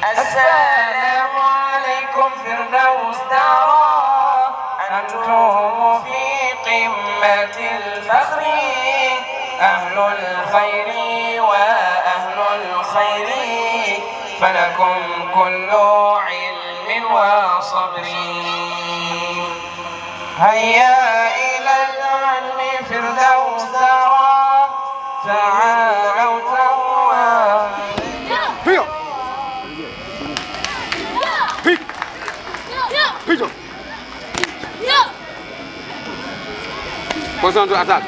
السلام عليكم فردوس دارا أنتم في قمة الفخر أهل الخير وأهل الخير فلكم كل علم وصبر هيا إلى العلم فردوس دارا تعالوا Position to attack.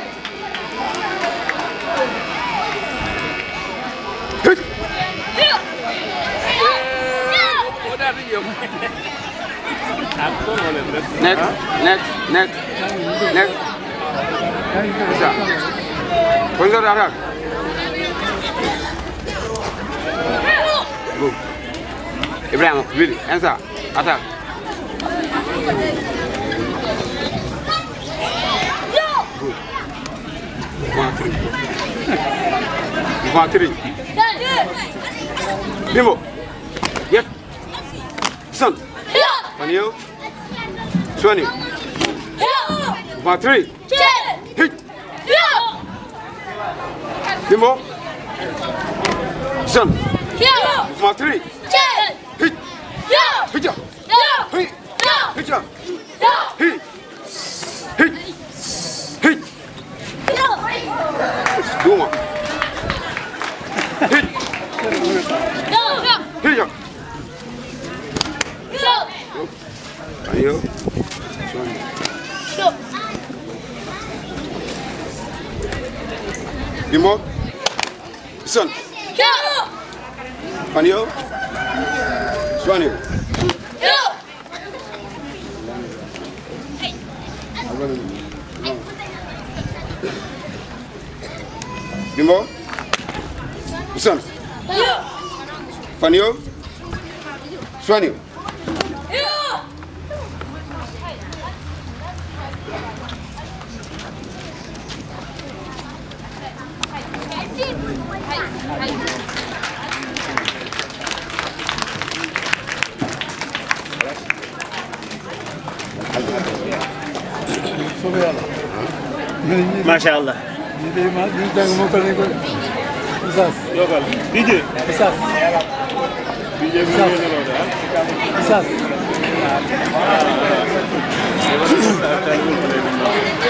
Next. Position to attack. Go. Ibrahim, really, answer. Attack. Good. 1-3. Bimbo. Yep. Son. Fanio. Swani. 1-3. Hit. Bimbo. Son. 1-3. Hit. Hit. Hit. Hit. Hit. Hit. Hit. Duma. Hit. Hit. Ayo. Bimbo. Son. Fanio. Swani. Bimbo. Son. Fanio. Swani.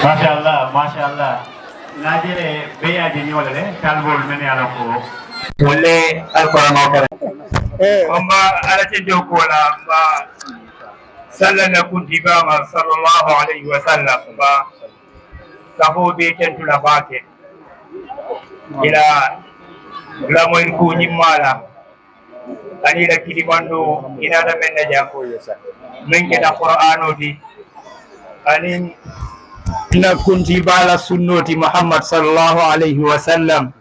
Masya Allah. Masya Allah. Najere beya di nyolale talbol meni ala ko. Wolle alquran o kare. Amma ala te joko la ba sallallahu sallallahu alaihi wasallam ba safo be tentula bake ila lamoy ko nyimala ani la kilimando ina da menna jako men ke da qur'ano di ani na kunti bala sunnati muhammad sallallahu alaihi wasallam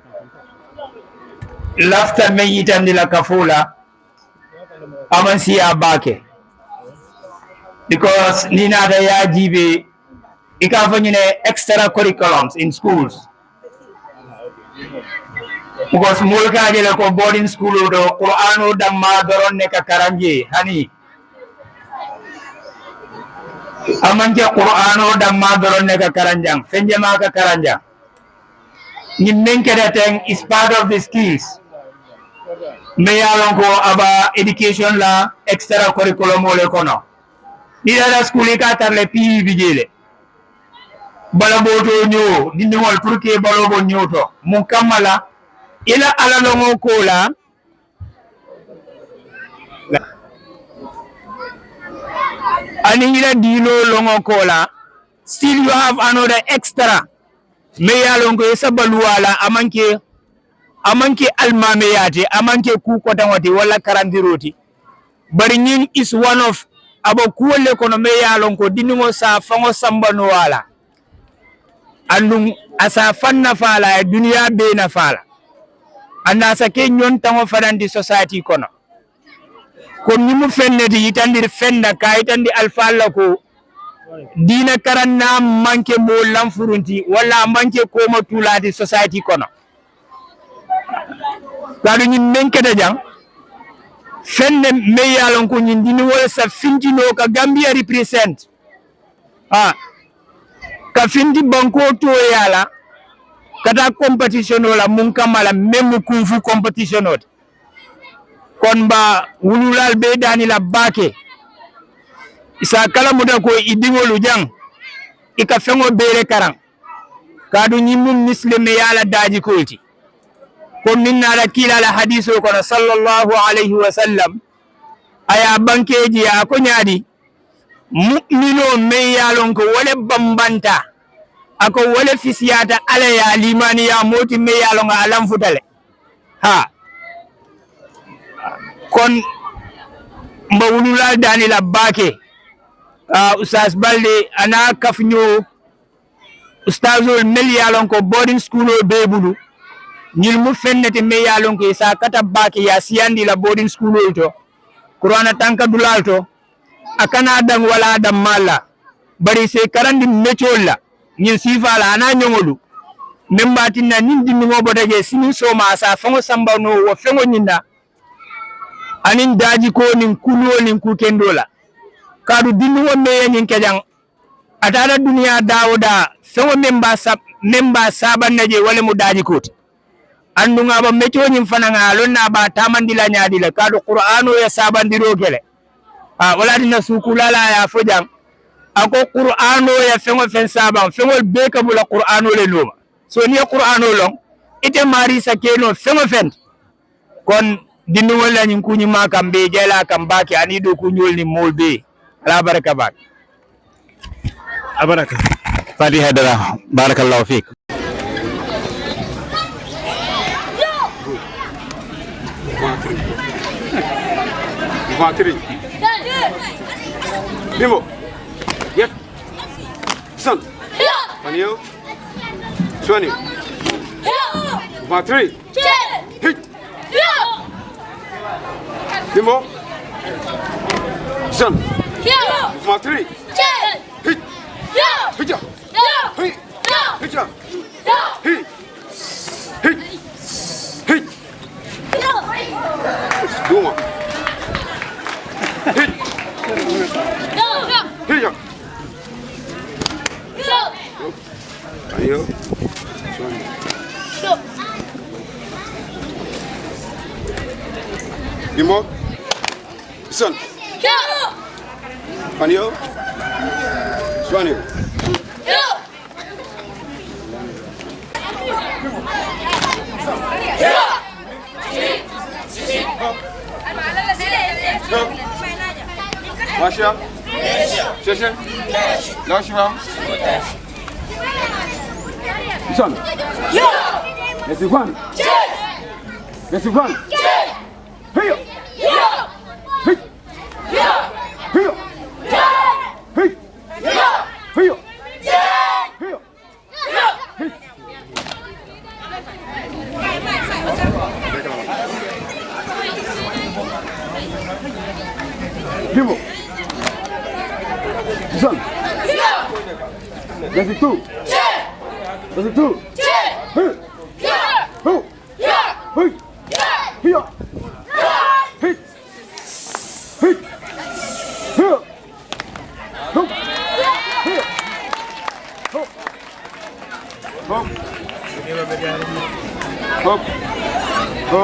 lafta meyitan dila kafula aman siya bake because nina da yajibe ikafanyine extra curriculums in schools because mulka jele ko boarding school do qur'anu damma doron ne ka karanje hani amanje qur'anu damma doron ne ka karanjang fenjama ka karanjang nimmen kedeten is part of the skills me yalon ko aba education la extra curriculum ole kono ni da school ka tarle pi bijele balaboto nyo dindi wal pour que balobo nyoto mun kamala ila ala longo kola ani ila dino longo kola still you have another extra me yalongo esabaluwala amanke almame yate amanke ku kotanwati wala karandiroti bari nyin is one of abo kuwole kono me yalongo dingo sa fango sambano wala andum asa fanna fala dunia be na fala anda sa ke nyon tango fadandi society kono ko nimu fenne di yitandir fenda ka yitandi alfalla ko dina karanna manke mo lamfurunti wala manke ko mo tulati society kono kadu nyin menke da jang fenne me yalon ko nyindini wala sa fintino ka Gambia represent ka finti banko to yala kata competition wala mun kamala même kufu competition ot kon ba wululal be dani la bake isa kala muda ko idingolu jang ika fengo bere karang kadu nyimum muslim yala daji kolti kon minna la kila la hadiso kono sallallahu alayhi wa sallam aya bankeji ya ko nyaadi mu'mino me yalon ko wala bambanta ako wala fisiyata ala ya limani ya moti me yalon alam futale kon mbawulula dani la bake Ustaz Balde ana kafnyo ustazol mel yalon ko boarding school o bebulu ñil mu fennete me yalon ko sa kata bake ya siyandi la boarding school o to qur'ana tanka dulal to akana dang wala dam mala bari se karandi mechola ñin sifala ana ñongolu membati na nindi ngo bodaje sini soma sa fango samba no wo fengo nyinda anin daji ko nin kulo nin ku kendola kadu dinu wo me yin kejang atara dunia dawda fengo memba saban naje wala mu daji ko andu ngaba mecho nyim fananga lonna ba tamandila nyaadi la kadu qur'ano ya sabandiro gele wala dina sukulala ya fojam ako qur'ano ya fengo fen saban fengo be kabula qur'ano le loma so ni qur'ano long ite mari sa keno fengo fen kon dinu wala nyin kunyi makambe jela kambaki ani do kunyol ni molbe ala baraka bak abaraka fatiha dara barakallahu fik Vatri. Nimo. Yep. Son. Panio. Suani. Vatri. Hit. Nimo. Son. Vatri. Hit. Hit. Hit. Hit. Hit. Hit. Hit. Duma. Hit. Hit. Ayo. Dimo. Son. Panio. Suani. Masha. Sheshe. Lashwa. Son. Yes, you want. Yes, you want. Hey. Hey. Hey. Hey. Hey. Dimo. Son. That's it too. That's it too. Hey. Ho. Hey. Here. Hey. Hey. Here. Ho. Here. Ho. Ho. Ho. Ho.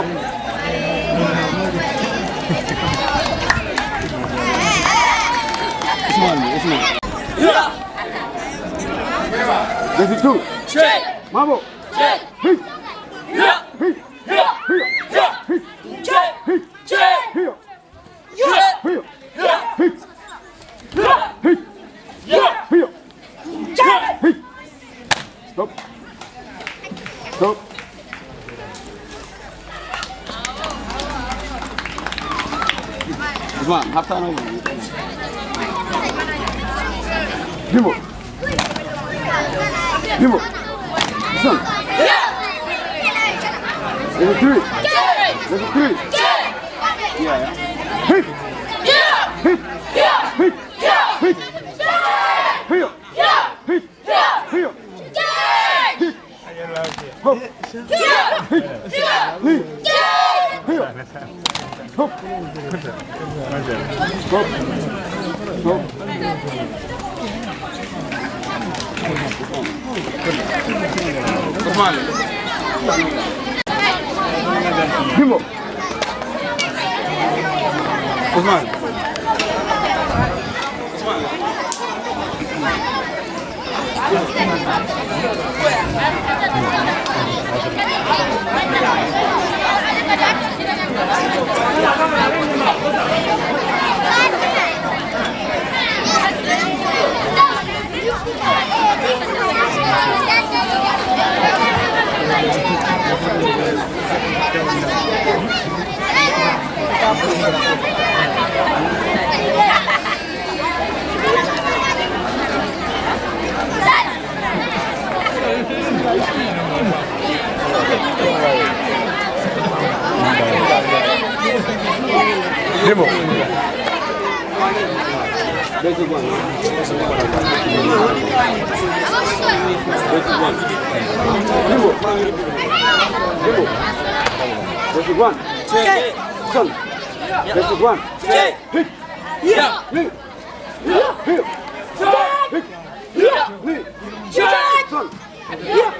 Usman. Yeah. That's it too. Check. Mabo. Check. Hey. Yeah. Hey. Yeah. Yeah. Hey. Check. Hey. Check. Here. Yeah. Here. Yeah. Hey. Yeah. Hey. Yeah. Here. Check. Hey. Stop. Stop. Usman, half time over. Dimo. Dimo. Son. There's a three. There's a three. Yeah. Hit. Hit. Hit. Hit. Here. Hit. Here. Hit. Hop. Hit. Hit. Here. Stop. Stop. Stop. Come on. Bimbo. Usman. Demo. Basic one. Demo. Demo. Basic one. Son. Basic one. Hit. Yeah. Hit. Hit. Hit. Hit. Son.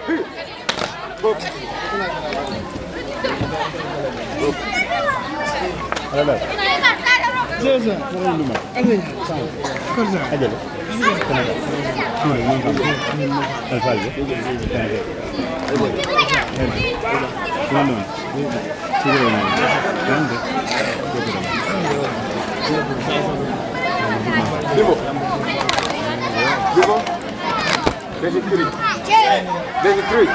Hit. Box. Hello. Basic three. Basic three.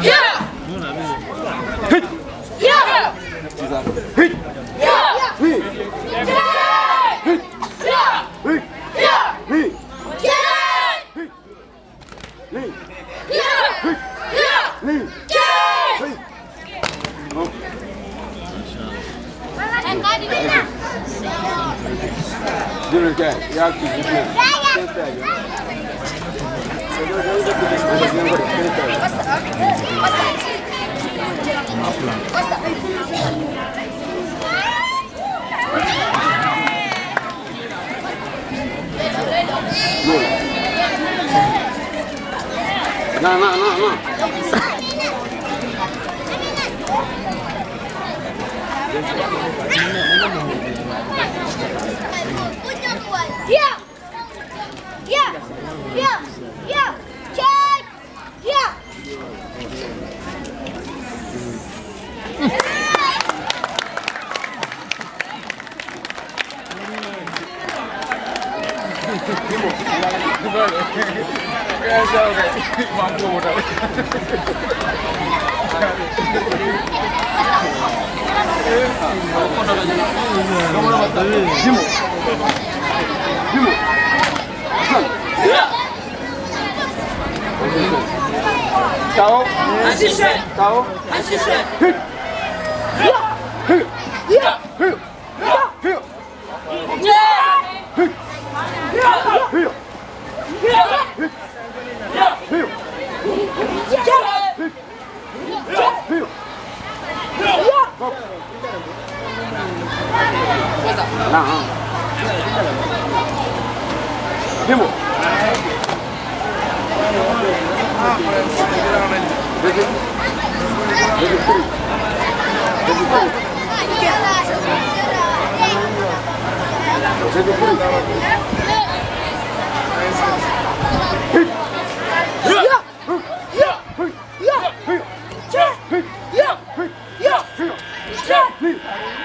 Yeah. Hit. Yeah. Hit. Yeah. Hit. Hit. Yeah. Hit. Yeah. Hit. Hit. Hit. Yeah. Hit. Yeah. Hit. Hit. No. Yeah. Yeah. Yeah. Yeah. Check. Yeah.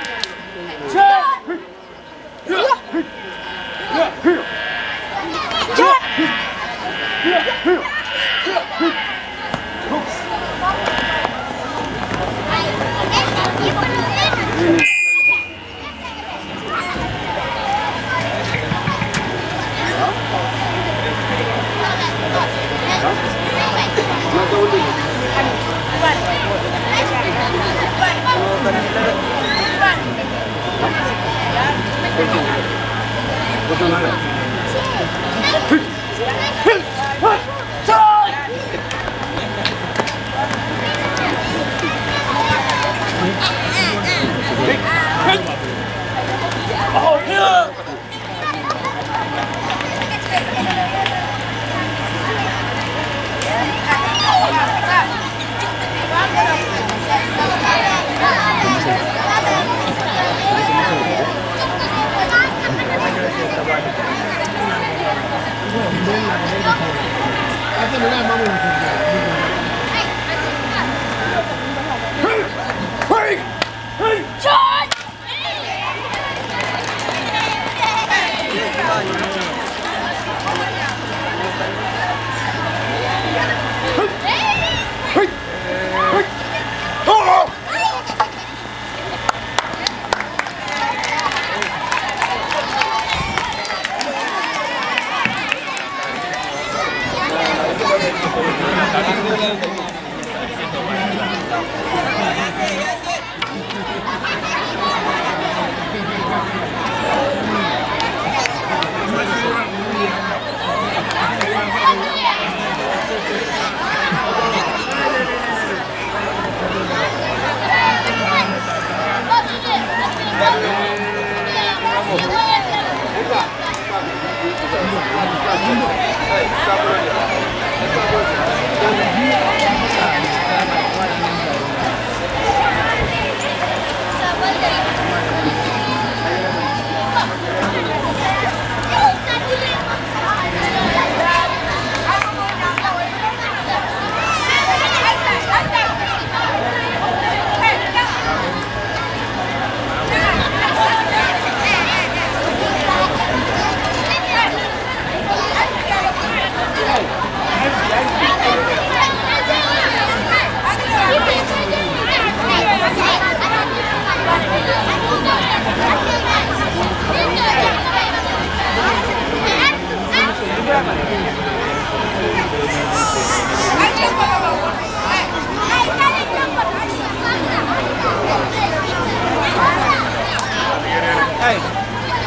Ciao. Ciao.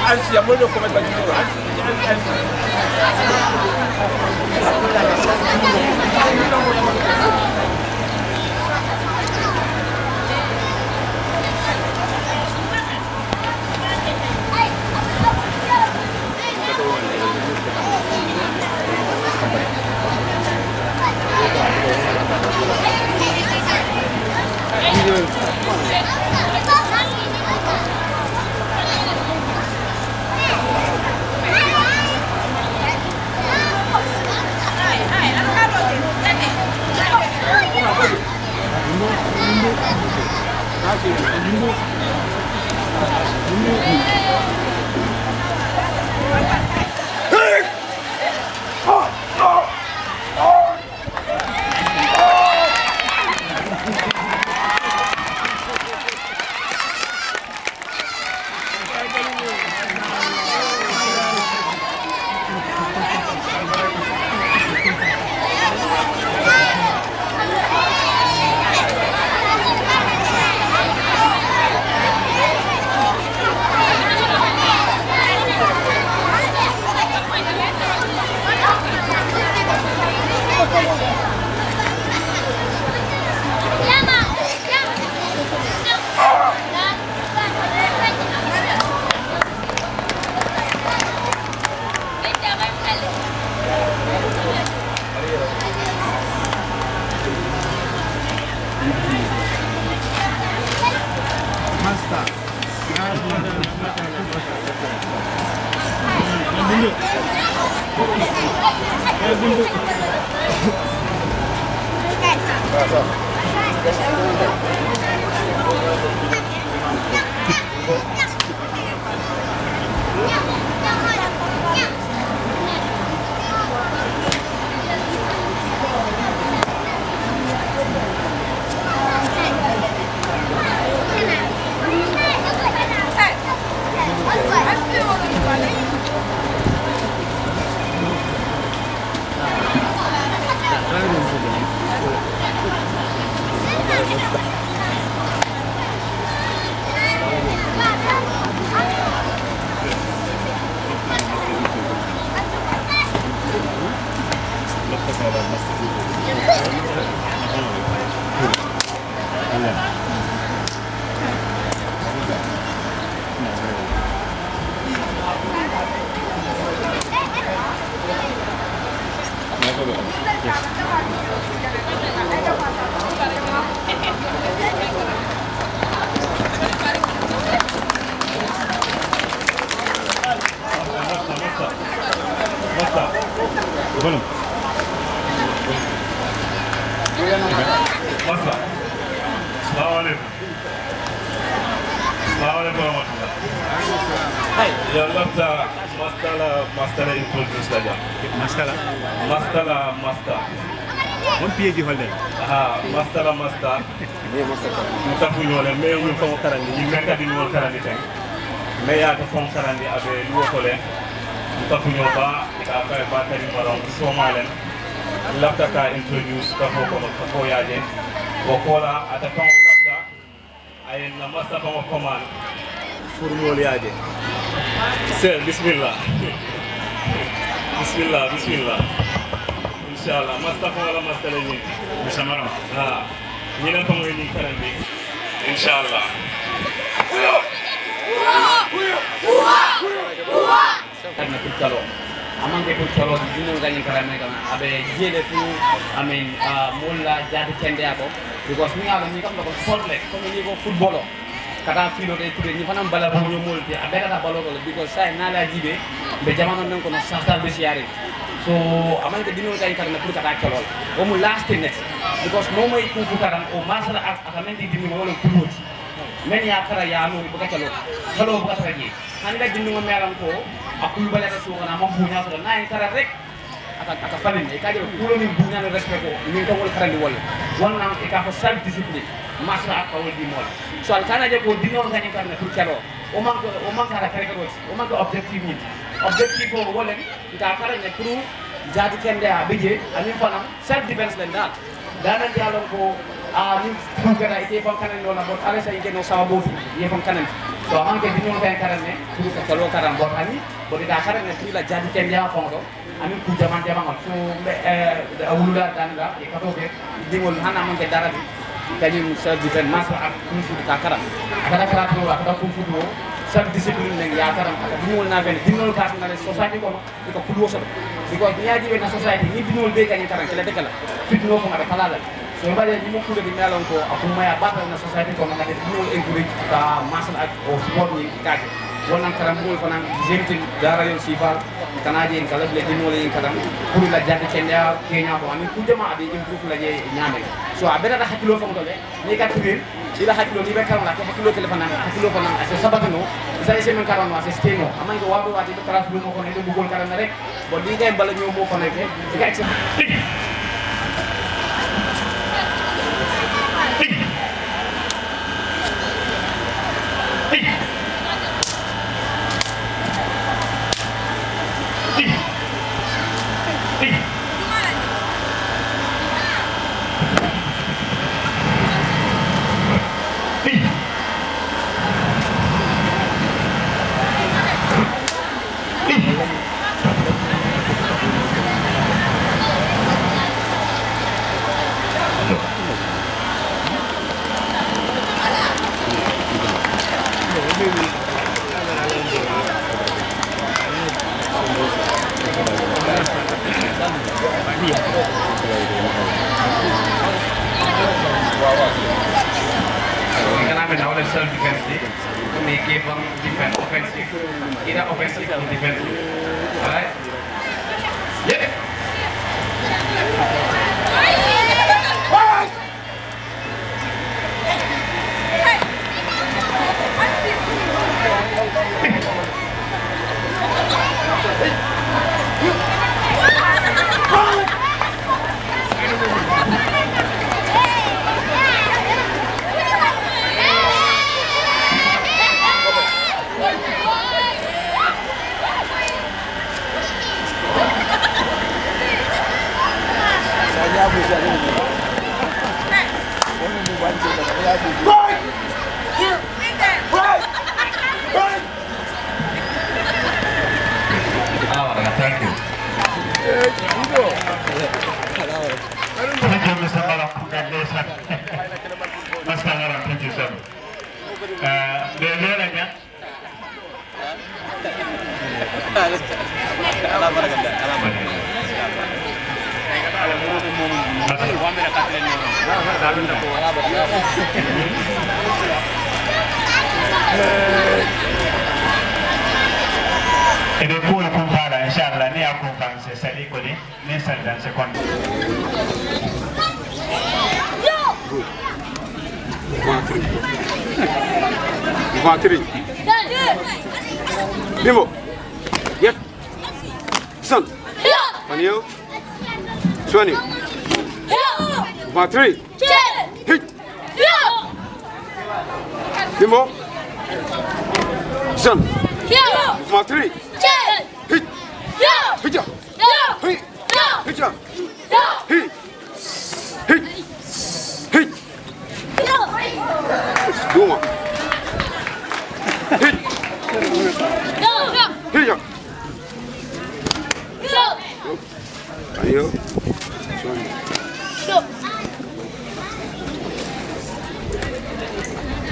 Anzi, a molto come bagnolo, wa rahmatullah. Ya lafta mastala introduce la jam. Mastala. on piedi holden mastala mutafu ñole mais ñu fa karandi ñu mekka di wol karandi tan mais ya to fon karandi abe luwo ko len mutafu ñoba ka fa ba tari marom so malen lafta ka introduce ka ko yaje o kola ata fon lafta ayen na masta ko commande pour ñol yaje c'est bismillah inshallah Mustafa wala masala ni musamara ni na ko ni karandi inshallah karena kulkalo amang ke kulkalo dino gani karame kana abe jele fu amen molla jati kende ako because mi ala ni kam ko sport le ko ni ko football kata filo de tudde ni fanam bala bo nyomolti abe kata balo because say na la jibe be jamano non ko no sasal be siare so amanga dino gani karame pour kata kolol o mu last next because no moy ku karam o masala akamente dino wala kuloti men ya kara ya no buka kalo buka taraji handa dino meram ko akul bala ka so kana mo bunya so na en kara rek aka falin e kaje kulo min bunya no respect ko min ko wol karandi wol wonna e ka fa self discipline masala ka wol di mol so al kana je ko dino gani karna pour kalo o man kara kare ko o man ko objective ko wolen ka kara ne pour jadi kende a beje amin fanam self defense len dal dana jalon ko ni fugara ite fam kanan no na bot ala sa ite no sawa bofi ye fam kanan so anke dinyo kan karanne pour ka kalo karam bot ani bot da karanne tri la jadi kende a fondo amin ku jaman so awulula danga e kato be dingol hana man ke darabi kanyum self defense masa ak kunfu ka karam akada kala to akada kunfu do self discipline nen ya karam akada dinol na ben dinol ka na society ko ko kudo so because ni aji na society ni dinol be kanyi karam kala dekala fitno ko ngada kala so mbale ni mo kudo di melon ko akuma ya bata na society ko ngada dinol encourage ka masal ak o sport ni kaje wonan karam mo ko nan jemtin dara yo sifal kanaje en kala ble dinol en karam pour la jande kenya ko amin ku jama abi improve la je nyame so abeta da hakilo fam dole ni ka tugen ila hakilo ni be karam la ko hakilo telefona hakilo fam nan ase sabatino isa ese men karam ase steno amango wado wati be trans mo ko ne do bugol karam rek bo di ngay bala ñoo mo fa nek e ka exe self defense ni give them defense offensive either offensive or defensive all right yeah Thank you. Thank you, Mr. Malam. Congratulations. Mr. Malam, thank you, sir. E depois compara, inshallah, ne a confiance sali ko ni ne saldan second. Good. 1-3. Bimbo. Yep. Son. Anil. 20. Movement 3. Hit. Bimbo. Son. Movement 3. Hit. Hit ya. Hit. Hit ya. Hit. Hit. Hit. Duma. Hit. Hit ya. Anil. 20.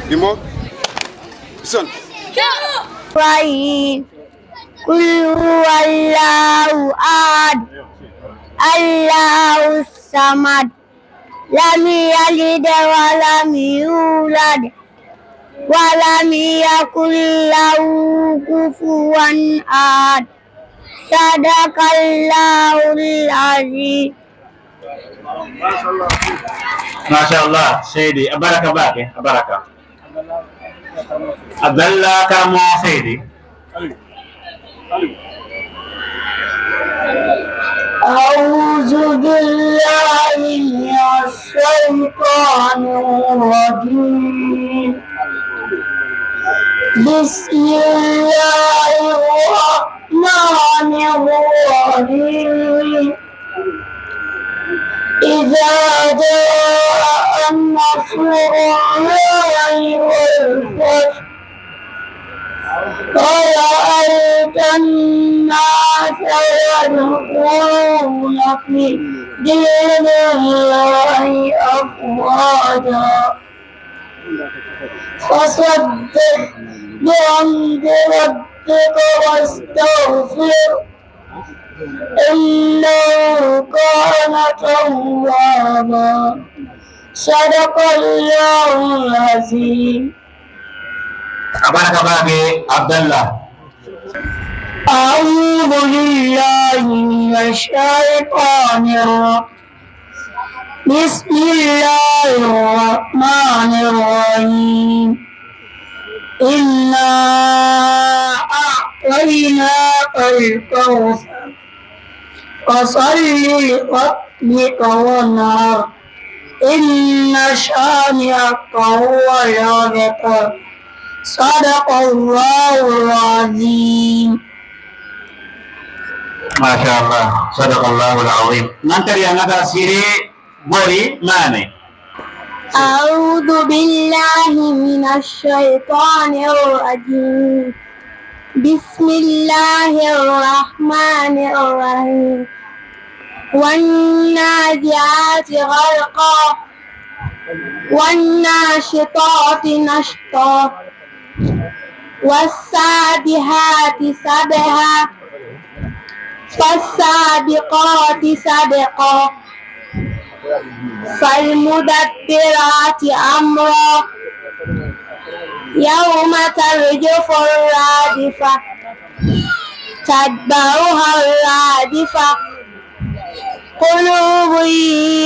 Bimbo. Son. Rahim. Qul huwallahu ahad. Allahu samad. Lam yalid wa lam yulad. Wa lam yakul lahu kufuwan ahad. Sadaqallahul azim. Mashallah, Sayyidi. Abaraka bake, abaraka. Abdallah Karamo Sayyidi. أعوذ بالله من الشيطان الرجيم بسم الله الرحمن الرحيم إذا جاء النصر الله والفتح ورأيت الناس يدخلون في دين الله أفواجا فصدق بحمد ربك واستغفر إنه كان توابا صدق الله العظيم. Abaraka bake, Abdallah. أعوذ بالله من الشيطان الرجيم بسم الله الرحمن الرحيم إنا أعطيناك الكوثر فصل لربك وانحر إن شانئك هو الأبتر صدق الله العظيم. Mashallah, Sadaqallahul Azim. Nanti yang ada siri bori mana? أعوذ بالله من الشيطان الرجيم بسم الله الرحمن الرحيم والنازعات غرقا والناشطات نشطا والسابحات سبحا فالسابقات سبقا فالمدبرات أمرا يوم ترجف الرادفة تتبعها الرادفة قلوب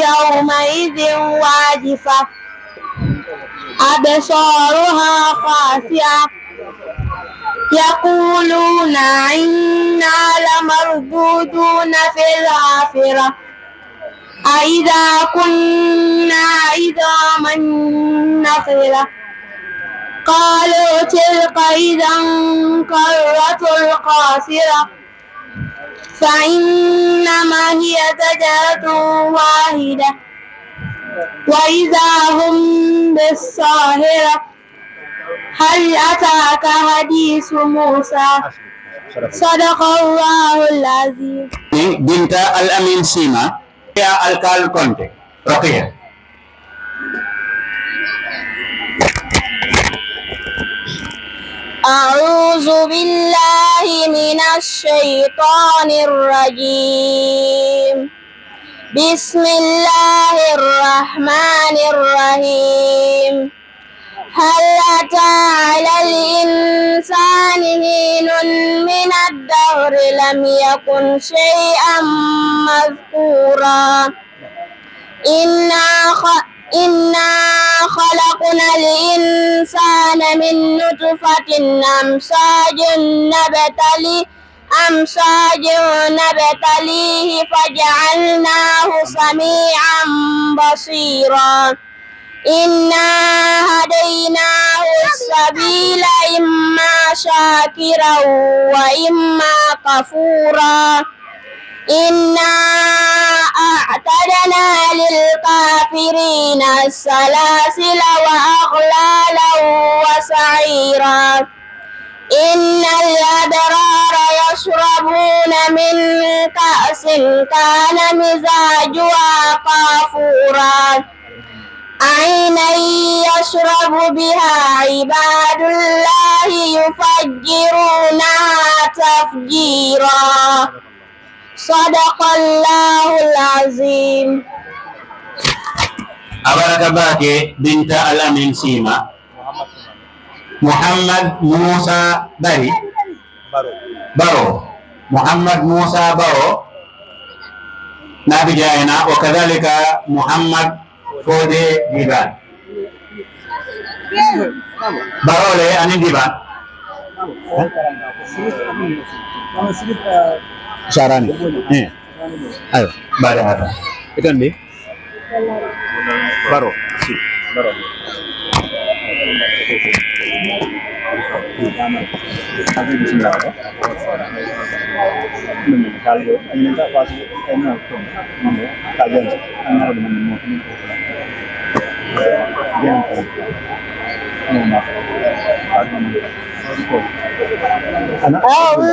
يومئذ واجفة أبصارها خاشعة يقولون إنا لمردودون في الحافرة أإذا كنا عظاما نخرة قالوا تلك إذا كرة خاسرة فإنما هي زجرة واحدة وإذا هم بالساهرة هل أتاك حديث موسى صدق الله العظيم. بنت الأمين سيما يا الكال كونتي رقية. أعوذ بالله من الشيطان الرجيم بسم الله الرحمن الرحيم هل أتى على الإنسان حين من الدهر لم يكن شيئا مذكورا إنا خلقنا الإنسان من نطفة أمشاج نبتليه فجعلناه سميعا بصيرا إنا هديناه السبيل إما شاكرا وإما كفورا إنا أعتدنا للكافرين السلاسل وأغلالا وسعيرا إن الأبرار يشربون من كأس كان مزاجها كافورا عينا يشرب بها عباد الله يفجرونها تفجيرا صدق الله العظيم. Abaraka bake binta Al-Amin Sima Muhammad Musa Baro Muhammad Musa Baro Nabi Jaina وكذلك محمد فودي ديبان Baro le ani Diban Syarani ayo bari hada itu nih Baro أعوذ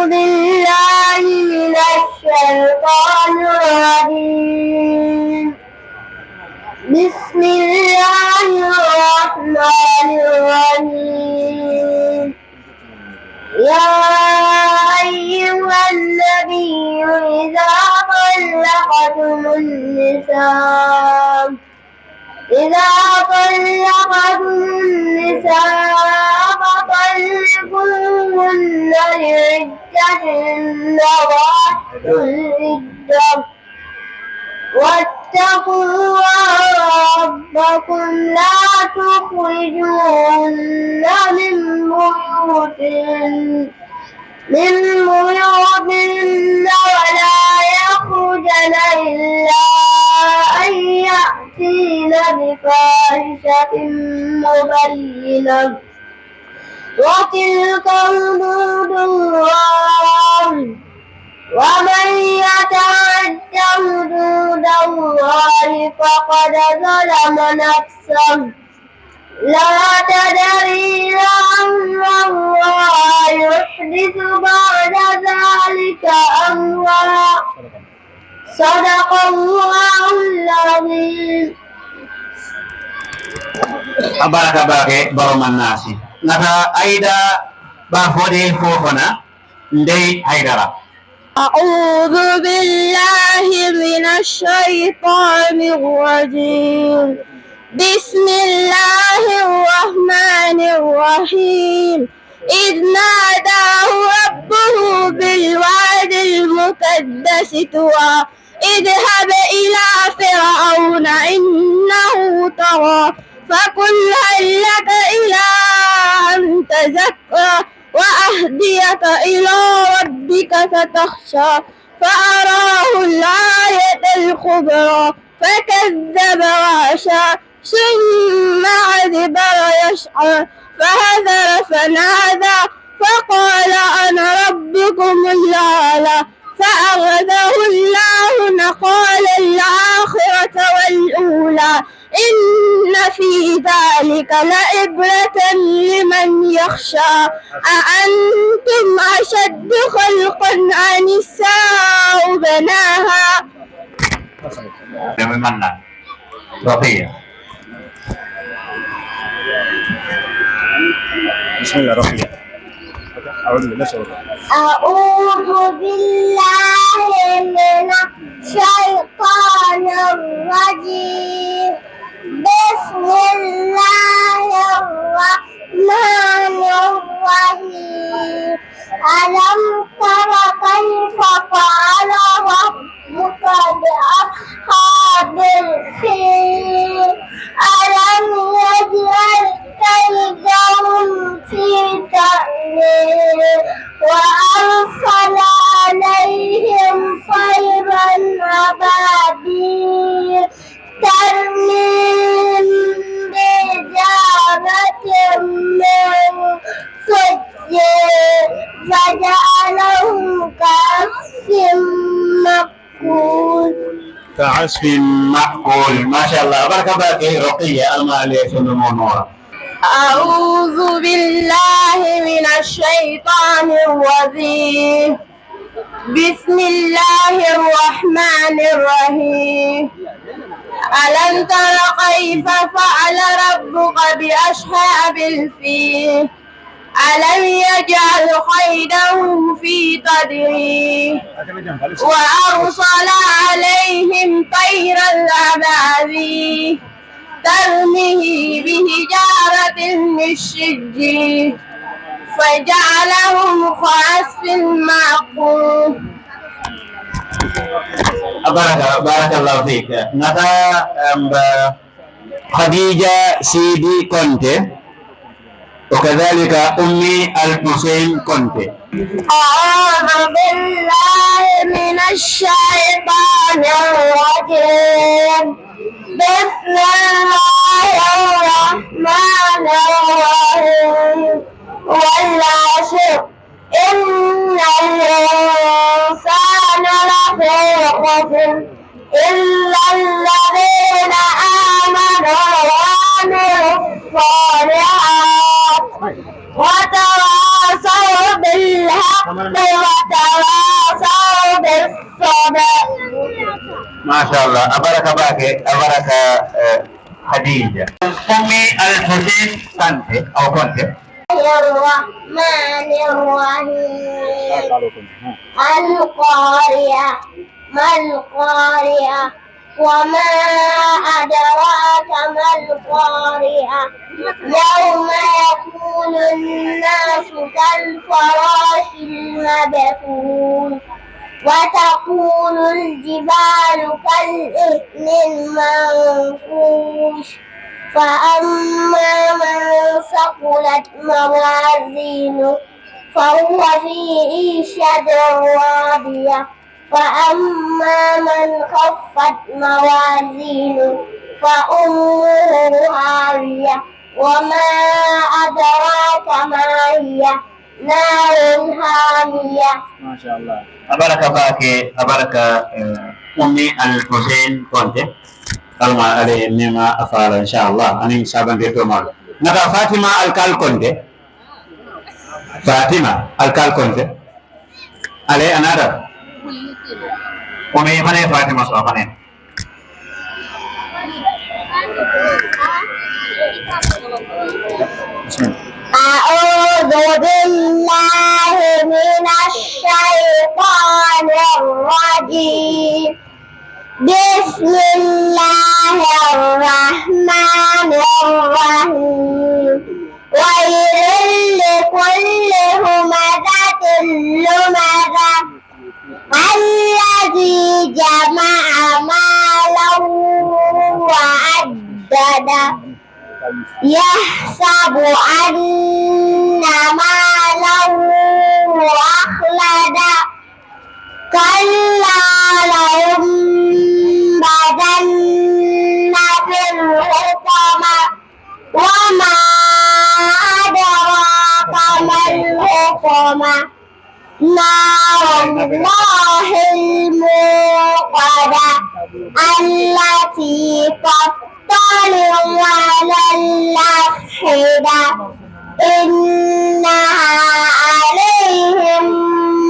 بالله من الشيطان الرجيم بسم الله الرحمن الرحيم يا أيها النبي إذا طلقتم النساء فطلقوهن لعدتهن العدة واتقوا الله ربكم لا تخرجوهن من بيوتهن ولا يخرجن إلا أن يأتين بفاحشة مبينة وتلك حدود الله ومن يتعد حدود الله فقد ظلم نفسه لا تدري لعل الله يحدث بعد ذلك أمرا صدق الله العظيم. Abaraka bake baroman nasi naka aida bahode fofana ndey haidara أعوذ بالله من الشيطان الرجيم بسم الله الرحمن الرحيم إذ ناداه ربه بالواد المقدس طوى اذهب إلى فرعون إنه طغى فقل هل لك إلى أن تزكى وأهديك إلى ربك فتخشى فأراه الآية الكبرى فكذب وعصى ثم أدبر يسعى فحشر فنادى فقال أنا ربكم الأعلى فأخذه الله نقال الآخرة والأولى إن في ذلك لعبرة لمن يخشى أأنتم أشد خلقا عن السماء بناها. بسم الله الرحمن الرحيم. أعوذ بالله من الشيطان الرجيم بسم الله الرحمن الرحيم ألم تر كيف فعل ربك بأصحاب الفيل كعصف مأكول. ما شاء الله. بارك الله فيك. رقية المالية سنمونورا. أعوذ بالله من الشيطان الرجيم. بسم الله الرحمن الرحيم. ألم تر كيف فعل ربك بأصحاب الفيل ألم يجعل كيدهم في تدبير وأرسل عليهم طيرا أبابيل ترميه بحجارة من سجيل فجعلهم كعصف مأكول. بارك الله فيك. نتا خديجة سيدي كونتي وكذلك أمي الحسين كونتي. أعوذ بالله من الشيطان الرجيم. بسم الله الرحمن الرحيم. والعصر إن الإنسان لفي خسر إلا الذين آمنوا وعملوا الصالحات وتواصوا بالحق وتواصوا بالصبر. ما شاء الله. أبارك باكي. أبارك خديجة. أمي الحسين كونتي أو كونتي. الرحمن الرحيم. القارعة ما القارعة وما أدراك ما القارعة يوم يكون الناس كالفراش المبثوث وتكون الجبال كالعهن المنفوش فأما من ثقلت موازينه فهو في عيشة راضية فأما من خفت موازينه فأمه هاوية وما أدراك ما هي نار حامية. ما شاء الله. أبارك باكي. أبارك أمي الحسين كونتي. kalma ale nema afala inshallah anin saban de to mal naka Fatima alkal konte. Fatima alkal konte ale anada ome fane Fatima so fane. أعوذ بالله من الشيطان الرجيم. بسم الله الرحمن الرحيم. ويل لكل همزة لمزة الذي جمع مالا وعدده يحسب أن ماله أخلده كلا لينبذن في الحطمة وما أدراك ما الحطمة نار الله الموقدة التي تطلع على الأفئدة إنها عليهم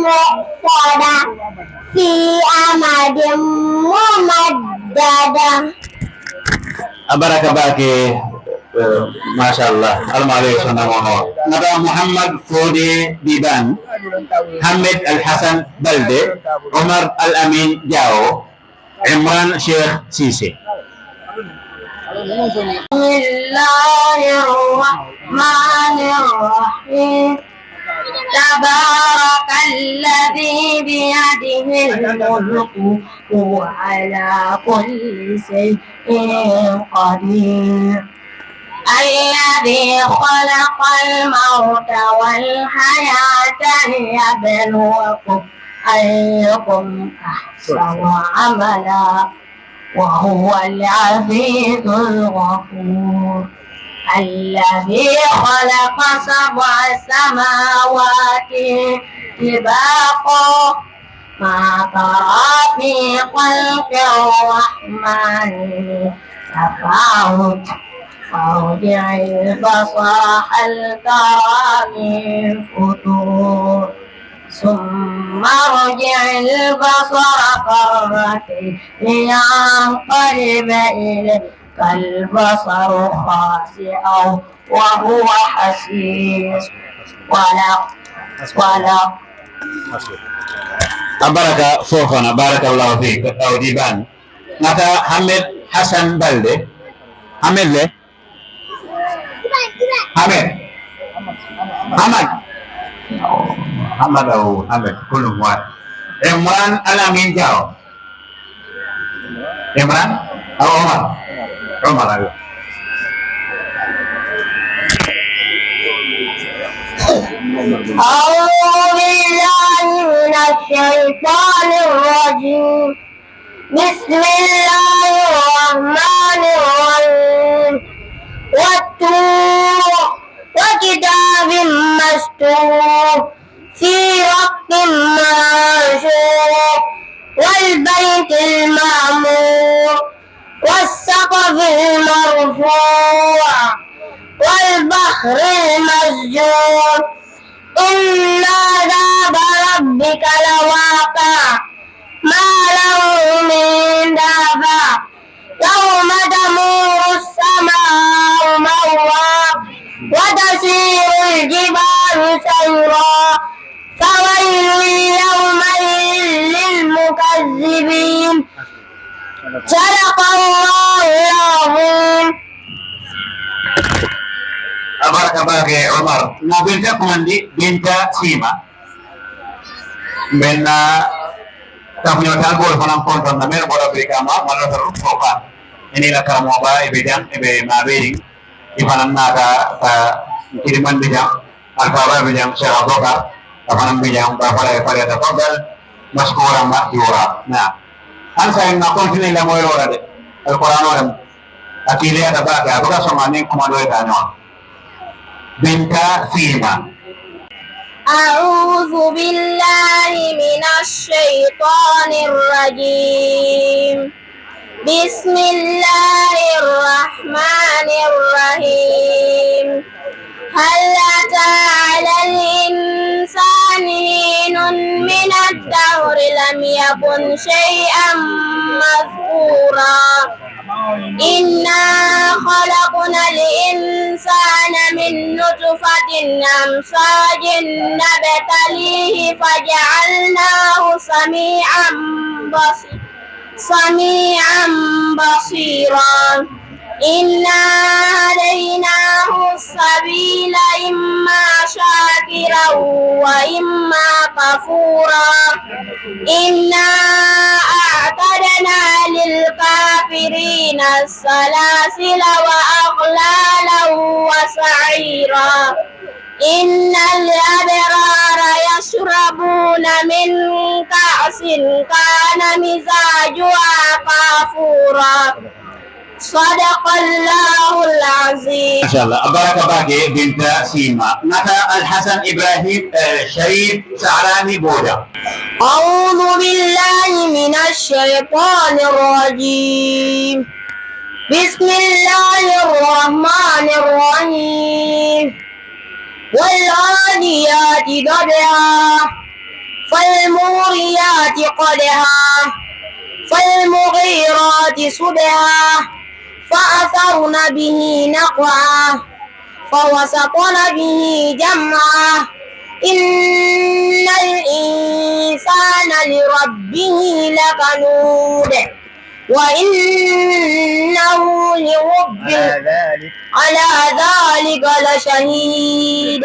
مؤصدة في أمد ممددة. أبارك باكي. ما شاء الله. المالي سنمونورا. نبا محمد فودي بيبان حمد الحسن بلدي عمر الأمين جاو عمران شيخ سيسي. بسم الله الرحمن الرحيم. تبارك الذي بيده الملك وهو على كل شيء قدير الذي خلق الموت والحياة ليبلوكم أيكم أحسن عملا وهو العزيز الغفور الذي خلق 7 سماوات طباقا ما ترى في خلق الرحمن من تفاوت فارجع البصر هل ترى من فتور ثم ارجع البصر كرتين لينقلب إليك البصر خاسئا وهو حسير ولا Abaraka Fofana, barakallahu fik, Taudiban. Nata Hamid Hassan Balde. Hamid le? Hamid. Hamad atau Hamid, kullu muat. Imran Alamin Jao. Imran atau Omar? Omar ayo. أعوذ بالله من الشيطان الرجيم بسم الله الرحمن الرحيم والطور وكتاب مسطور في رق منشور والبيت المعمور والسقف المرفوع والبحر المسجور إن عذاب ربك لواقع ما له من دافع يوم تمور السماء مورا وتسير الجبال سيرا فويل يومئذ للمكذبين صدق الله العظيم. Abaraka bage Omar. Na binta kumandi binta Sima. Menna tamunyo tagol fanam konton na mer boda brikama malo taru propa. Ini la karamo ba ibedang ibe mabedi. Ifanam naga kiriman bidang alfaba bidang syaraboka. Afanam bidang bapala pada tafadhal maskura ma yura. Nah, ansa yang kontinu la moyo ora de. Al-Qur'an ora. Akile ada baga buka somane komando etano. Binta Sima. أعوذ بالله من الشيطان الرجيم بسم الله الرحمن الرحيم هل أتى على الإنسان حين من الدهر لم يكن شيئا مذكورا إنا خلقنا الإنسان من نطفة أمشاج نبتليه فجعلناه سميعا بصيرا إنا هديناه السبيل إما شاكرا وإما كفورا إنا أعتدنا للكافرين السلاسل وأغلالا وسعيرا إن الأبرار يشربون من كأس كان مزاجها كافورا صدق الله العظيم. ما شاء الله. أبارك باقي بنت سيما. نتا الحسن إبراهيم شريف سعراني بودا. أعوذ بالله من الشيطان الرجيم بسم الله الرحمن الرحيم والعاديات ضبحا فالموريات قدحا فالمغيرات صبحا فأثرن به نقعا فوسطن به جمعا إن الإنسان لربه لكنود وإنه على ذلك لشهيد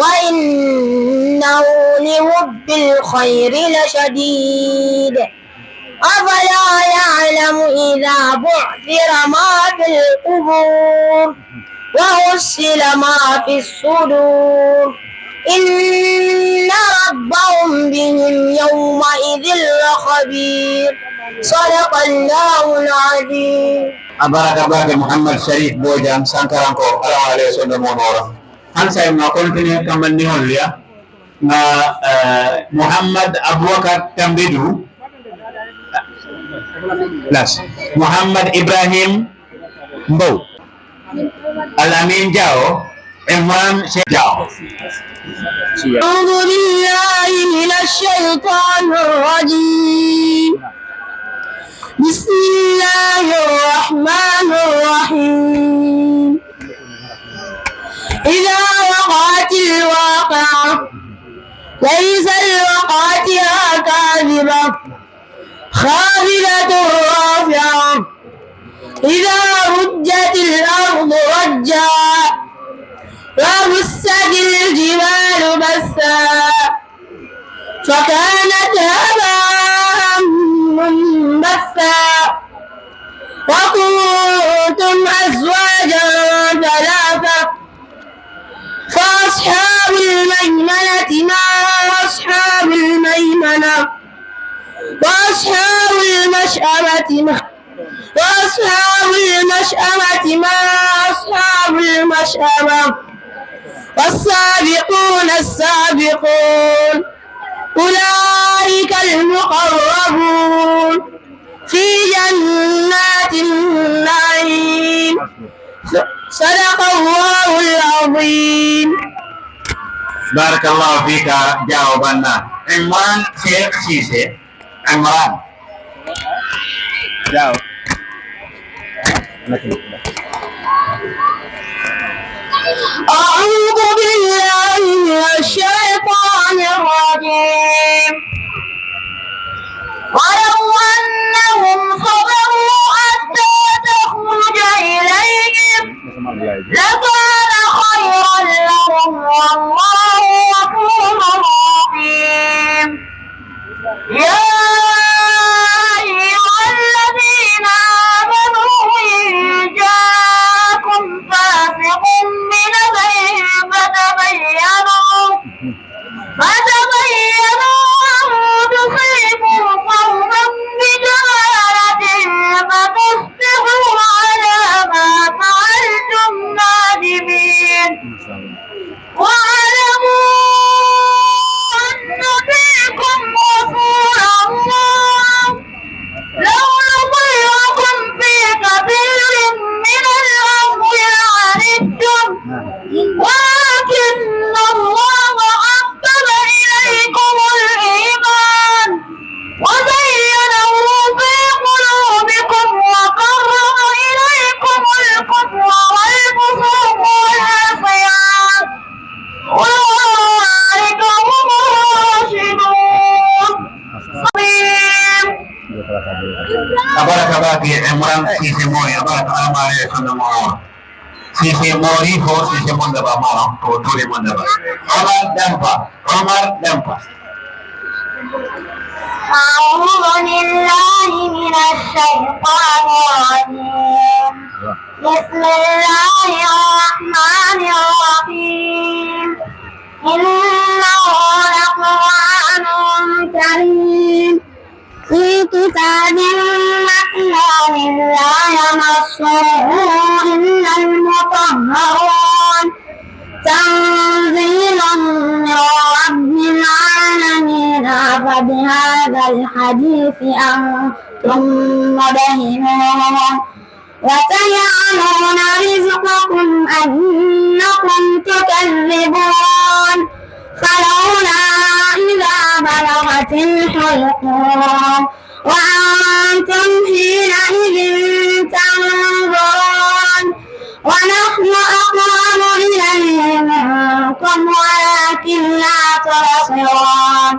وإنه لحب الخير لشديد أفلا يعلم إذا بعثر ما في القبور وحصل ما في الصدور إن ربهم بهم يومئذ لخبير صدق الله العظيم. Abaraka bage Muhammad Sharif Bojang Sankaranko ala wale sonda monora. Han say ma continue kaman ni hon liya. Muhammad Abubakar Tambedu Las Muhammad Ibrahim Mbow Al-Amin Jao Imran Sheikh Jao. أعوذ بالله من الشيطان الرجيم بسم الله الرحمن الرحيم إذا وقعت الواقعة ليس لوقعتها كاذبة خافضة رافعة إذا رجت الأرض رجا وبست الجبال بسا فكانت هباء منبثا وكنتم أزواجا ثلاثة فأصحاب الميمنة ما أصحاب الميمنة وأصحاب المشأمة ما أصحاب المشأمة والسابقون السابقون أولئك المقربون في جنات النعيم صدق الله العظيم. بارك الله فيك جاوبنا. Imran Sheikh Sise Imran jawab. أعوذ بالله من الشيطان الرجيم ولو أنهم صبروا حتى تخرج إليهم لكان خيرا لهم والله غفور رحيم. يا أيها الذين آمنوا إن جاءكم فاسق بنبأ فتبينوا أن تصيبوا قوما بجهالة فتصبحوا على ما فعلتم نادمين. واعلموا أن فيكم رسول الله لو يطيعكم في كثير من الأمر لعنتم ولكن الله حبب إليكم الإيمان وزينه في قلوبكم وكره إليكم الكفر والفسوق والعصيان أولئك هم الراشدون. Abaraka bagi Imran Sise Mori abaraka amare sunna mo Sise Mori ho Sise monda ba mo ko tore monda ba Omar Dampa أعوذ بالله من الشيطان الرجيم بسم الله الرحمن الرحيم إنه لقرآن كريم في كتاب مكنون لا يمسه إلا المطهرون تنزيل من رب العالمين فبهذا الحديث أنتم مدهنون وتجعلون رزقكم أنكم تكذبون فلولا إذا بلغت الحلقوم وأنتم حينئذ تنظرون ونحن أقرب إليه منكم ولكن لا تبصرون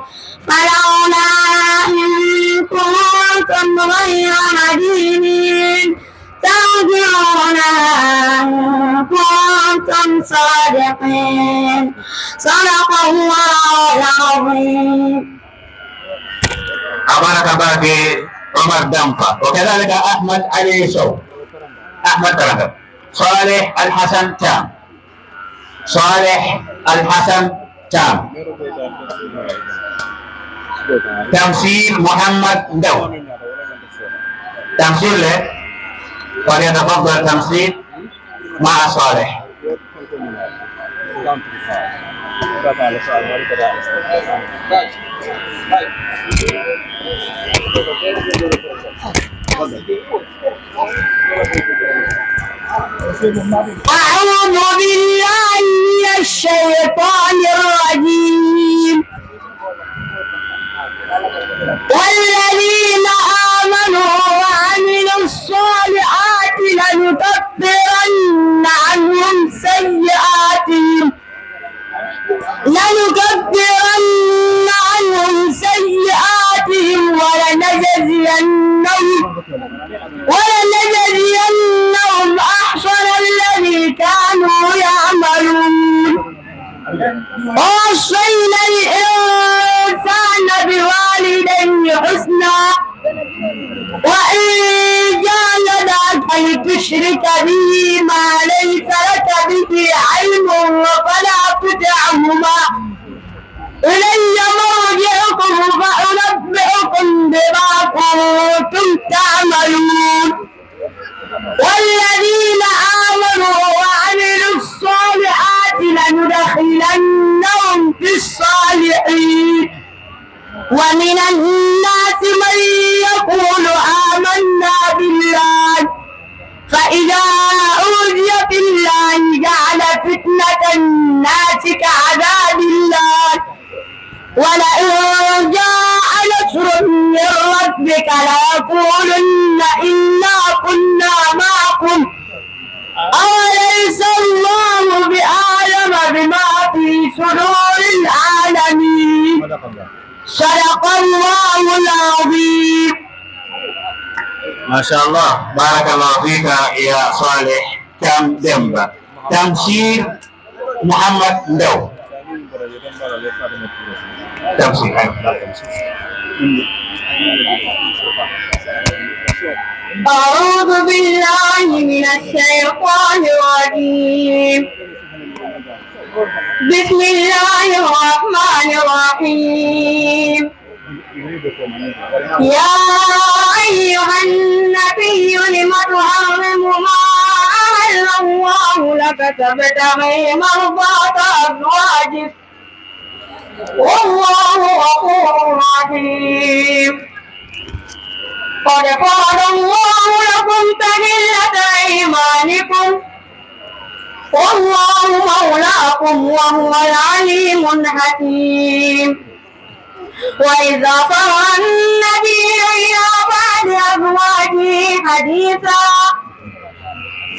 فلولا إن كنتم غير مدينين ترجعونها إن كنتم صادقين. صدق الله العظيم. abaraka bagi Omar Dampa وكذلك أحمد علي شو أحمد تركب صالح الحسن تام تمثيل محمد دو تمثيل له فليتفضل تمثيل مع صالح أعوذ بالله من الشيطان الرجيم والذين آمنوا وعملوا الصالحات لنكفرن عنهم سيئاتهم ولنجزينهم أحسن الذي كانوا يعملون ووصينا الإنسان بوالديه حسنا وإن جاهداك لتشرك به ما ليس لك به علم فلا تطعهما إلي مرجعكم فأنبئكم بما كنتم تعملون والذين آمنوا وعملوا الصالحات لندخلنهم في الصالحين ومن الناس من يقول آمنا بالله فإذا أوذي في الله جعل فتنة الناس كعذاب الله ولئن جاء نصر من ربك ليقولن إنا كنا معكم أوليس الله بأعلم بما في صدور العالمين صدق الله العظيم. ما شاء الله بارك الله فيك يا صالح كم دمبا تمشير محمد ندو تمشير أعوذ بالله من الشيطان الرجيم بسم الله الرحمن الرحيم يا أيها النبي لم تحرم ما أحل الله لك تبتغي مرضات أزواجك والله غفور رحيم قد فرض الله لكم تحلة أيمانكم والله مولاكم وهو العليم الحكيم وإذا صار النبي إلى بعض أزواجه حديثا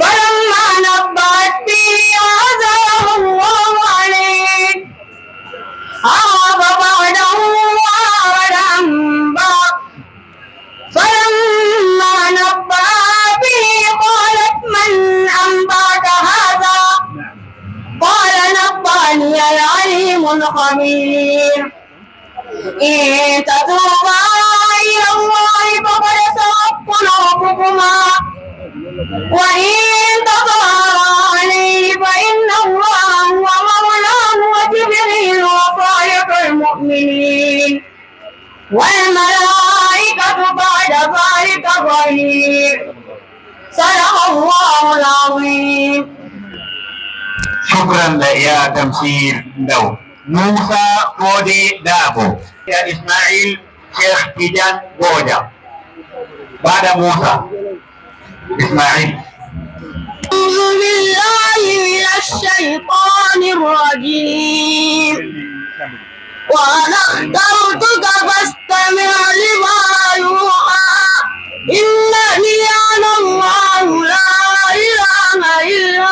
فلما نبأت به وأظهره الله عليه أعرض بعده وأعرض عن بعض فلما نبأ به قالت من أنبأك هذا قال نبأني العليم الخبير إن تتوبا إلى الله فقد سغت قلوبكما وإن تظاهرا عليه فإن الله هو مولاه وجبريل وصالح المؤمنين والملائكة بعد ذلك ظهير صدق الله العظيم. شكرا يا تمشير ندو موسى فودي دابو يا إسماعيل شيخ تيجان بوجا بعد موسى إسماعيل. أعوذ بالله من الشيطان الرجيم وأنا اخترتك فاستمع لما يوحى إنني أنا الله لا إله إلا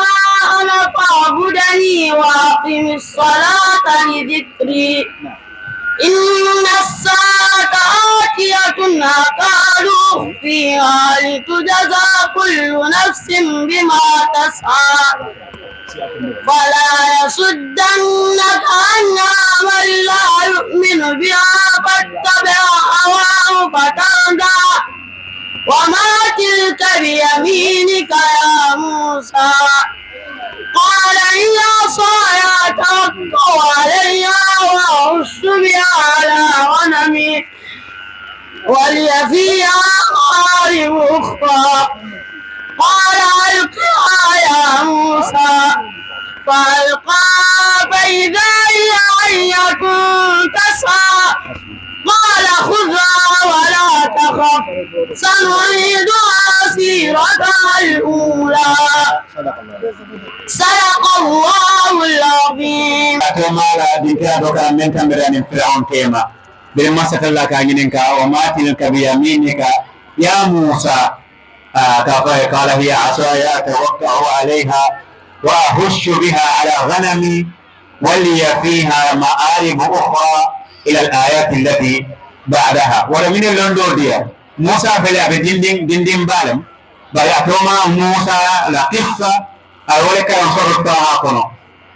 أنا فاعبدني وأقم الصلاة لذكري إن الساعة آتية أكاد أخفيها لتجزى كل نفس بما تسعى فلا يصدنك عنها من لا يؤمن بها فاتبع هواه فتردى وما تلك بيمينك يا موسى قال هي عصاي أتوكل عليها وأهش بها على غنمي ولي فيها مآرب أخرى قال ألقها يا موسى فألقى فإذا هي حية تسعى قال خذها ولا تخف سنعيدها سيرتها الأولى صدق الله العظيم. Mala dinka doka men tamberan Fir'aun tema bil masakalla ka ngininka wa matilka bi yaminika ya Musa قال هي عصاي أتوكأ عليها وأهش بها على غنمي ولي فيها مآرب أخرى إلى الآيات التي بعدها. ومن اللندور دي موسى فلا بدين بالم بيعتوما موسى لا قصة أولك ينصر الطاعة كنو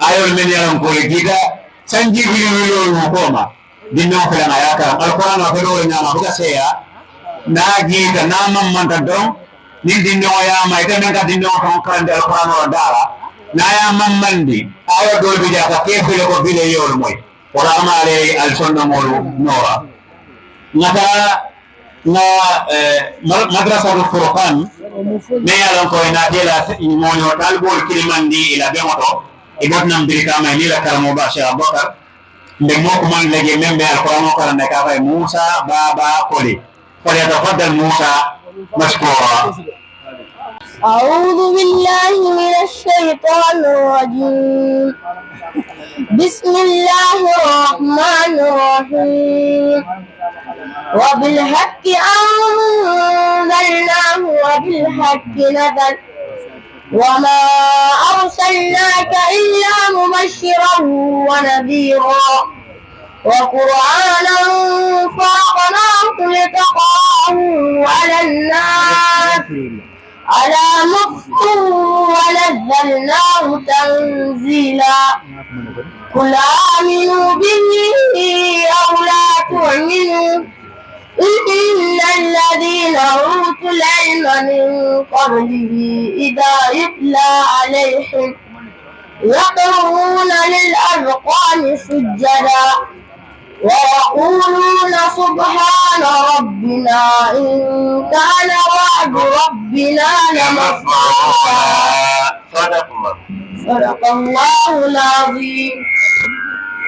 أيول من يلم كل جيدا سنجي بيولو المقومة دينو فلا نياكا القرآن وفلو إنما بكسيا ناجيدا نامم من تدون nin dinno ya ma ita men ka dinno ko kan da Qur'an wa dara na ya mamandi ayo do bi ja ka kefe ko bile yol moy wala amale al sunna molu nora ngata na madrasa al furqan me ya lon ko na dela mo yo dalbol kilimandi ila be moto ibot nam birika ma ni la karamo ba Sheikh Abubakar nde mo ko man lege membe al Qur'an ko ran ka fay Musa baba koli tafaddal Musa مشكورا. أعوذ بالله من الشيطان الرجيم بسم الله الرحمن الرحيم وبالحق أنزلناه وبالحق نزل وما أرسلناك إلا مبشرا ونذيرا وقرآنا فرقناه لتقرأه على الناس على مكث ونزلناه تنزيلا قل آمنوا به أو لا تؤمنوا إن الذين أوتوا العلم من قبله إذا يتلى عليهم يخرون للأذقان سجدا ويقولون سبحان ربنا إن كان وعد ربنا لمفعولا صدق الله العظيم.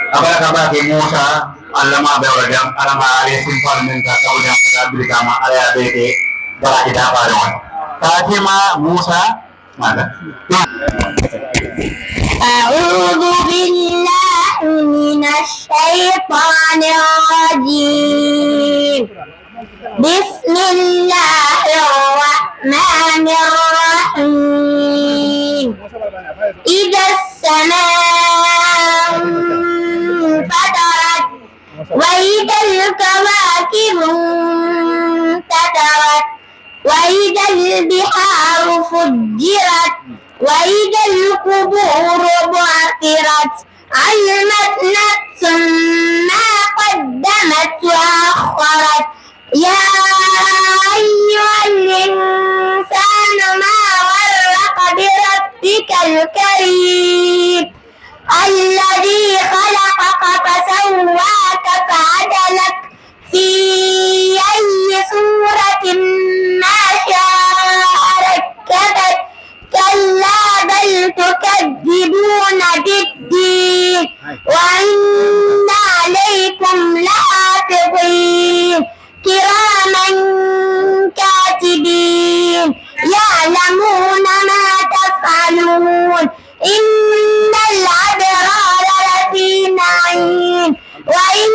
Apa Musa alama bewajam alama ale simpal men ka tawjam ka brikama ala bete bara kita paron Fatima Musa mana أعوذ بالله من الشيطان الرجيم بسم الله الرحمن الرحيم إذا السماء انفطرت وإذا الكواكب انتثرت وإذا البحار فجرت وإذا القبور بعثرت علمت نفس ما قدمت وأخرت يا أيها الإنسان ما غرك بربك الكريم الذي خلقك فسواك فعدلك في أي صورة ما شاء ركبك كلا بل تكذبون بالدين وإن عليكم لحافظين كراما كاتبين يعلمون ما تفعلون إن الأبرار لفي نعيم وإن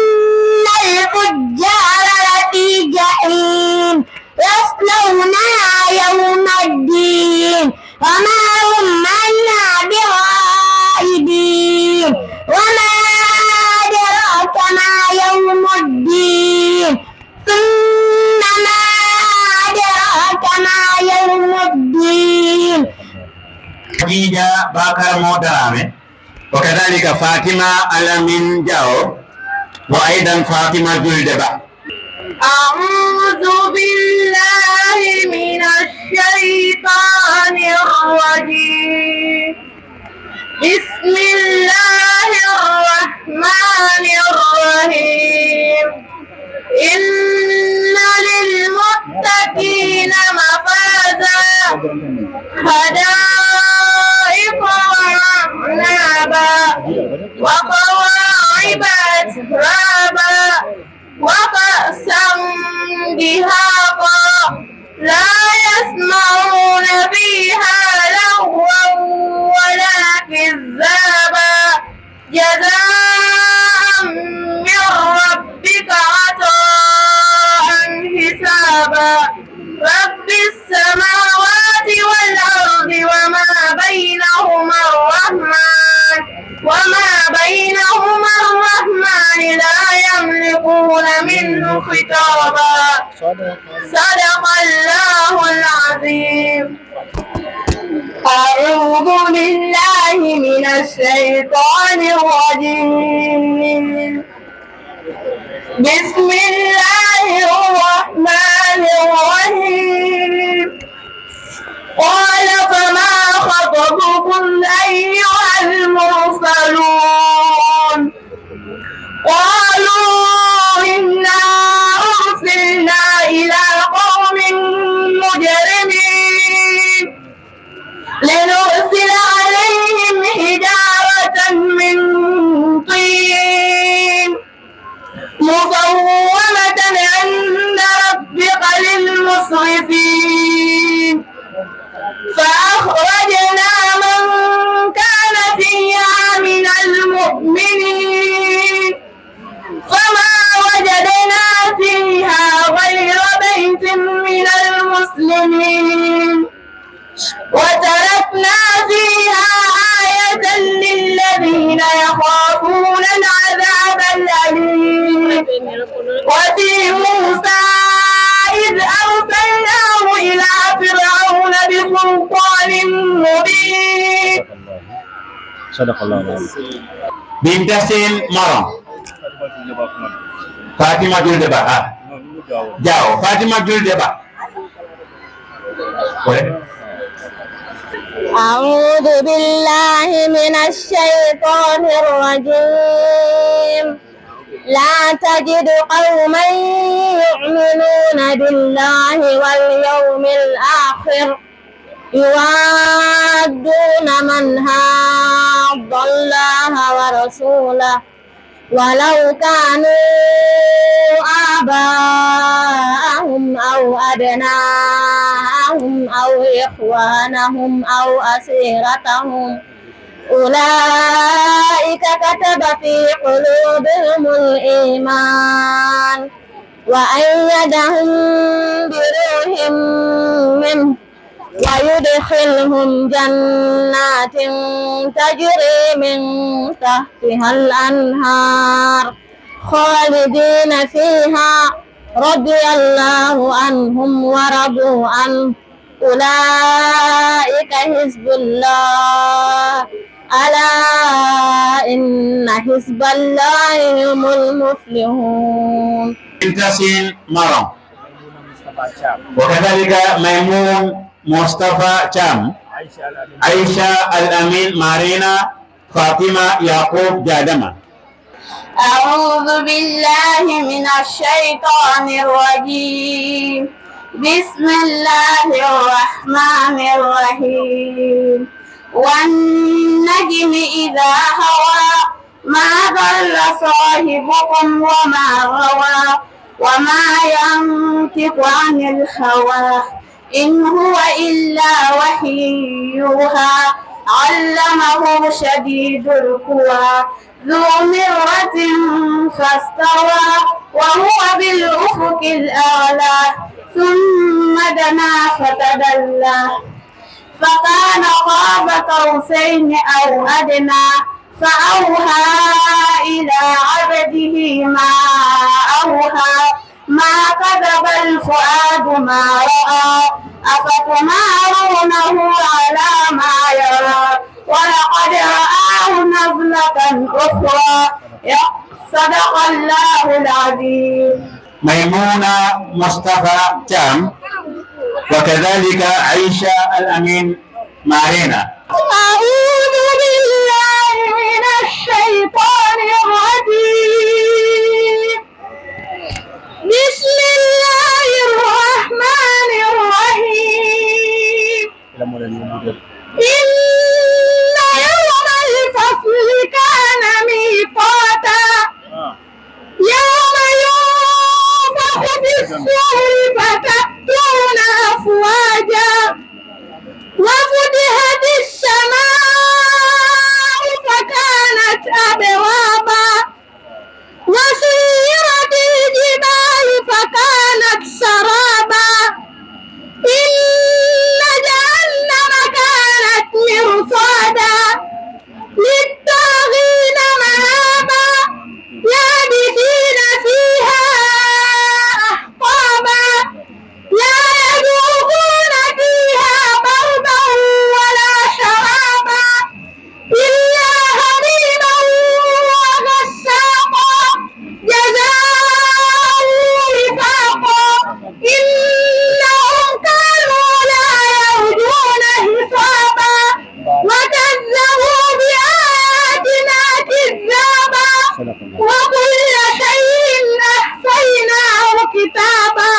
الفجار لفي جحيم يصلونها يوم الدين وما هم عنها بغائبين وما أدراك ما يوم الدين ثم ما أدراك ما يوم الدين. Khadija Bakar Modarame وكذلك فاطمة Alamin Jao وأيضا فاطمة جلدبا. أعوذ بالله من الشيطان الرجيم بسم الله الرحمن الرحيم إن للمتقين مفازا حدائق وأعنابا وما بينهما الرحمن لا يملكون منه خطابا صدق الله العظيم. أعوذ بالله من الشيطان الرجيم. بسم الله الرحمن الرحيم. قال فما خطبكم أيها المرسلون؟ قالوا إنا أرسلنا إلى قوم مجرمين لنرسل عليهم حجارة من طين مسومة عند ربك للمسرفين فأخرجنا من كان فيها من المؤمنين فما وجدنا فيها غير بيت من المسلمين وتركنا فيها آية للذين يخافون العذاب الأليم. وفي موسى إذ أرسلناه إلى فرعون بسلطان مبين. صدق الله العظيم. Bintasin Marong. Fatima Jul Deba. Jauh. Fatima Jul Deba. Boleh? أعوذ بالله من الشيطان الرجيم. لا تجد قوما يؤمنون بالله واليوم الآخر يوادون من حاد الله ورسوله ولو كانوا آباءهم أو أبناءهم أو إخوانهم أو أسيرتهم أولئك كتب في قلوبهم الإيمان وأيدهم بروح منه ويدخلهم جنات تجري من تحتها الأنهار خالدين فيها رضي الله عنهم ورضوا عنه أولئك حزب الله ألا إن حزب الله هم المفلحون. Bintasin Marong. وكذلك ميمون مصطفى شام عائشة الأمين مارينا فاطمة يعقوب جادمة. أعوذ بالله من الشيطان الرجيم. بسم الله الرحمن الرحيم. والنجم إذا هوى ما ضل صاحبكم وما غوى وما ينطق عن الهوى إن هو إلا وحي يوحى علمه شديد القوى ذو مرة فاستوى وهو بالأفق الأعلى ثم دنا فتدلى فكان قاب قوسين أو أدنى فأوحى إلى عبده ما أوحى ما كذب الفؤاد ما رأى أفتمارونه على ما يرى ولقد رآه نزلة أخرى صدق الله العظيم. ميمونة مصطفى شام وكذلك عائشة الأمين مارينا. أعوذ بالله من الشيطان الرجيم. بسم الله الرحمن الرحيم. إن يوم الفصل كان ميقاتا يوم ينفخ في الصور فتأتون أفواجا وفتحت السماء فكانت أبوابا وكل شيء أحصيناه كتابا.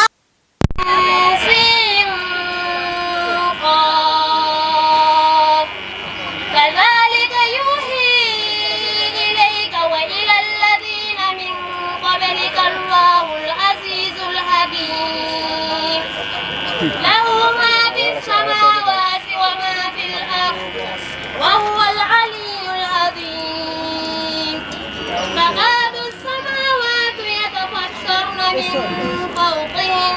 كذلك يوحي إليك وإلى الذين من قبلك الله العزيز الحكيم له ما في السماوات وما في الأرض وهو العلي العظيم. تكاد السماوات يتفطرن من فوقهم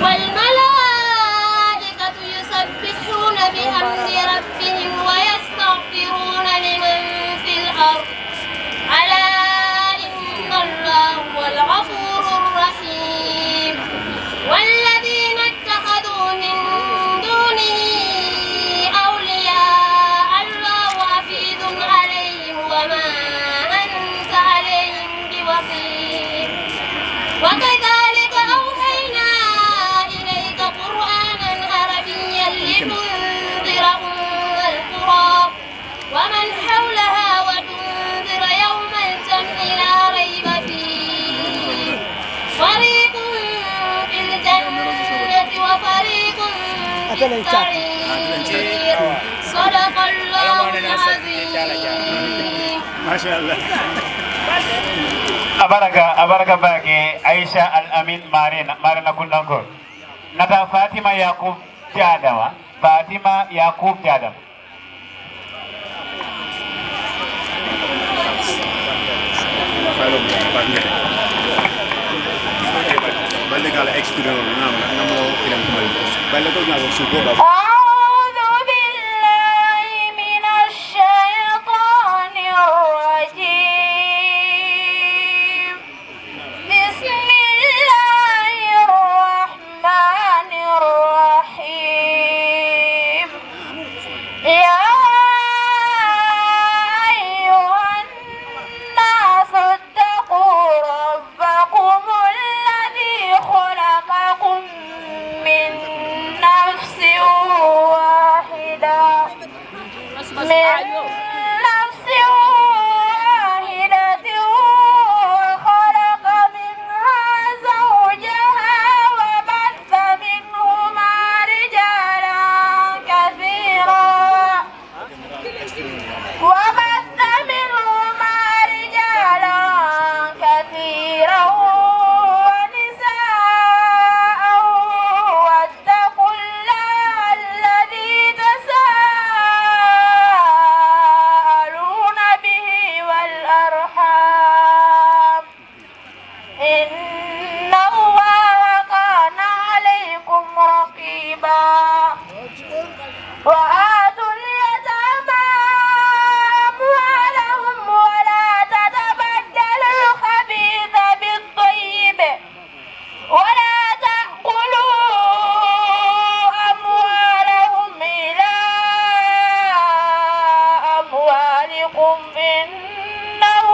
والملائكة يسبحون بحمد ربهم ويستغفرون لمن في الأرض ألا إن الله هو الغفور الرحيم. والذين اتخذوا من دونه أولياء الله حفيظ عليهم وما أنت عليهم بوكيل. وكذلك أوحينا إليك قرآنا عربيا لتنذر أم القرى ومن حولها وتنذر يوم الجمع لا ريب فيه فريق في الجنة وفريق في السعير. صدق الله العظيم. ما شاء الله. abaraka bake Aisha Al-Amin Marina Kundanko nata Fatima Yakub Jadama Fatima Yakub Jadam balle kala extérieur ngam ngamo ilam tumal balle ko nyago suko ba أعوذ بالله من الشيطان الرجيم. بسم الله الرحمن الرحيم. يا أيها الناس اتقوا ربكم الذي خلقكم من نفس واحدة وخلق منها زوجها وبث منهما رجالا كثيرا ونساء واتقوا الله الذي تساءلون به والأرحام إن الله كان عليكم رقيبا. وآتوا اليتامى أموالهم ولا تتبدلوا الخبيث بالطيب ولا تأكلوا أموالهم إلى أموالكم إنه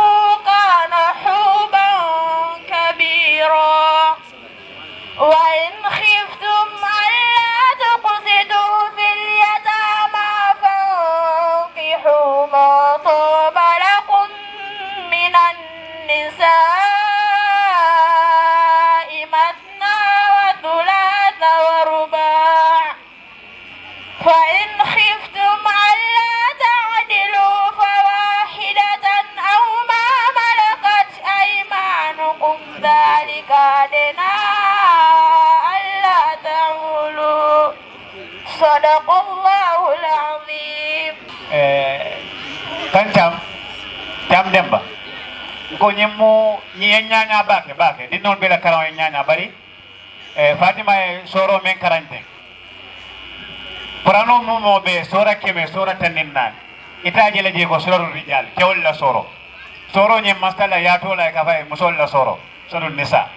كان حوبا كبيرا. وإن خفتم ألا تقسطوا في اليتامى فانكحوا ما طاب لكم من النساء مثنى وثلاث ورباع. فإن خفتم ألا تعدلوا فواحدة أو ما ملكت أيمانكم ذلك أدنى ألا تعولوا. صدق الله العظيم. Kancam Demba ko nyemmo nyanya bake di non bela karaw nyanya bari Fatima e soro men karante Qur'ano mo be sora keme sora taninnan itaje la je ko sura rijal kewol la soro nyem masala ya to la ka fay musol la soro nisa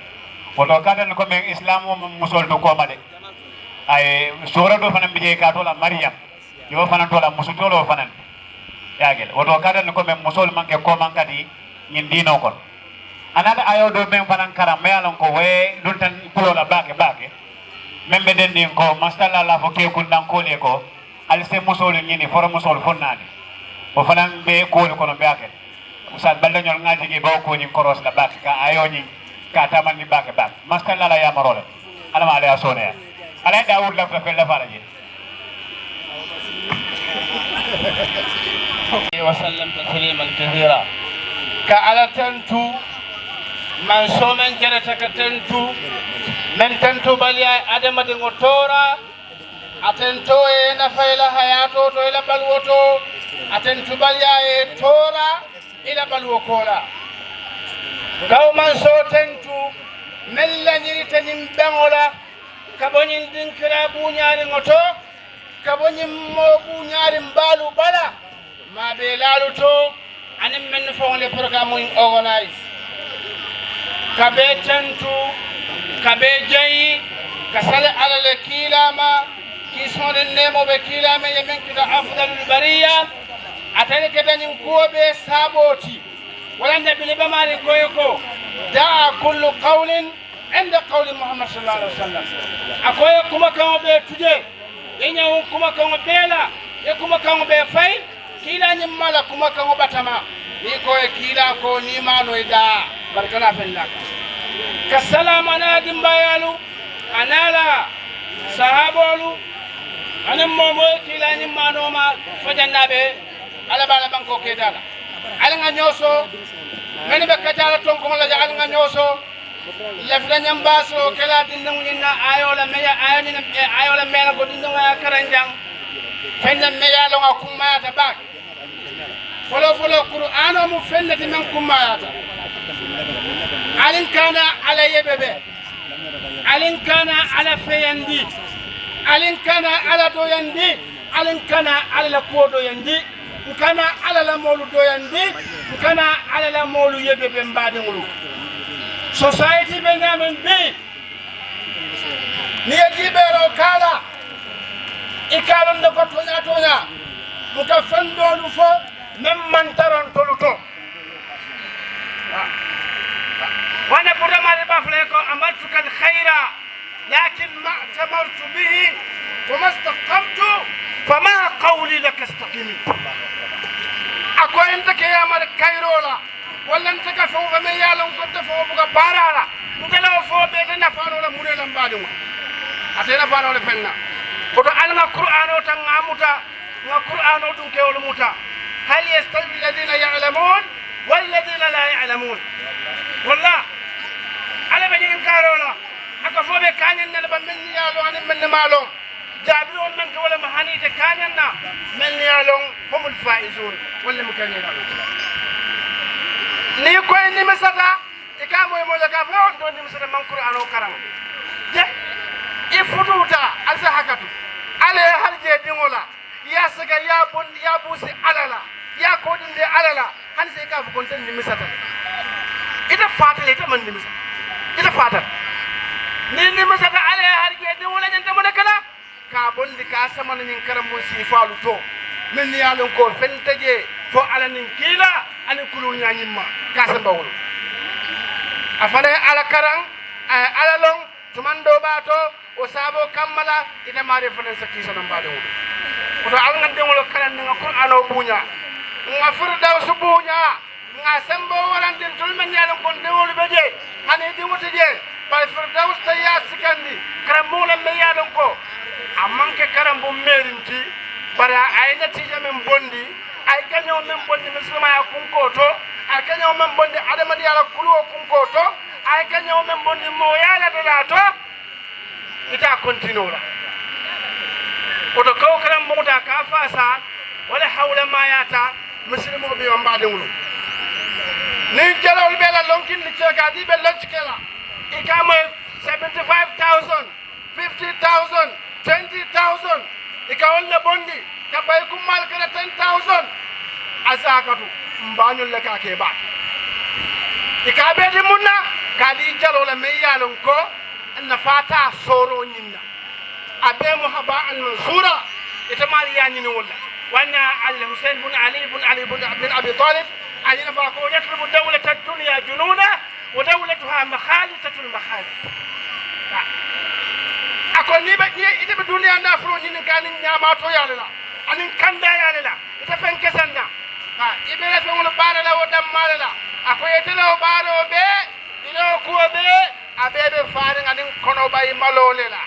woto kadan ko men islamu musol to ko made ay sura do fanan bije ka to la maryam yo fanan to la musutolo fanan yagel woto kadan ko men musol manke ko mankati nyin dino kon anata ayo do men fanan karam me alon ko we dun tan pulo la bake membe den din ko masala la fo ke kundan ko le ko al se musol nyini for musol fonnade o fanan be ko ko no bake usal balda ñol ngaji gi baw ko ni koros la bak ka ayo ni ka taman ni bak bak mastal la ya marole ala ma ala sone ala daoud la fa fel la faraji وسلم تسليما كثيرا كعلى تنتو من سومن جرتك تنتو من تنتو بليا أدم دعوتورا أتنتو نفيلا حياتو تو إلى بلوتو أتنتو بليا تورا إلى بلوكولا كاو من سو تنتو من لنير تنين بانولا كابونين دينكرا بونياري ngoto كابونين مو بونياري بالو بلا ما بيلالو تو أنا من فون البرنامج organize كابي تنتو كابي جاي كسل على الكيلاما كيسون النمو بكيلاما يمكن كده أفضل البرية أتاني كده نمكوا بسابوتي ولا نبي بماري كويكو دع كل قول عند قول محمد صلى الله عليه وسلم أكوي كم كانوا بتوجه إنهم كم كانوا بيلا يكم كانوا بفاي kila ni mala kuma kan batama ni ko kila ko ni ma no ida barkana fenna ka salama na dimbayalu anala sahabolu anan momo kila ni ma no ma fajannabe ala bala banko ke dala ala nga nyoso meni be katala ton ko la ala nga nyoso lefda nyambaso kala dindu nyina ayola meya ayani ayola mela ko dindu nga karanjang fenna meya lo nga kuma ta bak فلو القرآن مفندة منكم ما ياتا ألين كان على يببه ألين كان على فيندي ألين كان على دويندي ألين كان على لكو دويندي كان على لمولو دويندي كان على لمولو يببه مبادي مولو society benyamin bi ni jibero kala ikalon de ko tonya muka fandolu fo même man taron toluto وانا برما لبافليكو عملتك الخير لكن ما اعتمرت به وما استقمت فما قولي لك استقيمي اكو انت يا مال كايرولا ولا انت كفو فما يالون كنت فو بك بارالا انت لو فو بيتنا فانو لا مودل مبادو اتنا فانو لفنا كتو علنا قران تان اموتا نا قران دون كيول موتا هل يستوي الذين يعلمون والذين لا يعلمون والله على بنين كارولا اكفو به كانن نلبا من يالو ان من مالو جابرون من ولا مهاني كاننا من يالو هم الفائزون ولا مكانين ni koy ni misata ika moy mo ka fo do ni misata man qur'an o karam je ifututa alsa hakatu ale harje dingola ya saga ya bon ya busi alala ya ko dinde alala han sai ka fu konten ni misata ita fatale ita man ni misata ita fatale ni misata ale harje dingola nyanta mo kala ka bondi ka sama ni karam mo si falu to min ya lon ko fentaje fo ala nin kila ani kulul nyanyimma kasamba wol afale ala karang ala long tumando bato o sabo kammala ina mari fanan sakisa nan bade wol oto al ngam dengol kalan nga qur'ano bunya nga firdaw su bunya nga sembo walan din tulmen yalon kon dewol beje hani di mutije bay firdaw tayya sikandi karam molam me yalon ko amanke karam bu merinti bara ayna tije men bondi ay kanyo men bondi muslima ya kunkoto ay kanyo men bondi adama diala kuluo kunkoto ay kanyo men bondi mo yala dalato ita continue oto ko karam muta ka fasa wala hawla ma yata muslimo bi on bade wulu ni jalol bela lonkin ni cheka di be lonchkela ikama 75,000 50,000 20,000 ikawonna bondi kabay kum mal kana 10,000 azakatu mbanyol le ka ke ba ikabe di munna kadi jalo la me yalon ko na fata soro nyinna abe muhaba al mansura itamal yani ni wala wana al husayn bin ali bin abi talib alina fa ko yatlubu dawlat ad-dunya jununa wa dawlatuha makhalitatu al-makhalid akon ni be ite be dunya na furo ni kan nyama to yalla anin kanda yalla ita fen kesanna ha ibere fe wala bara la o dam mala la akoyetelo baro be ilo ko be abebe faare ngani kono bay malole la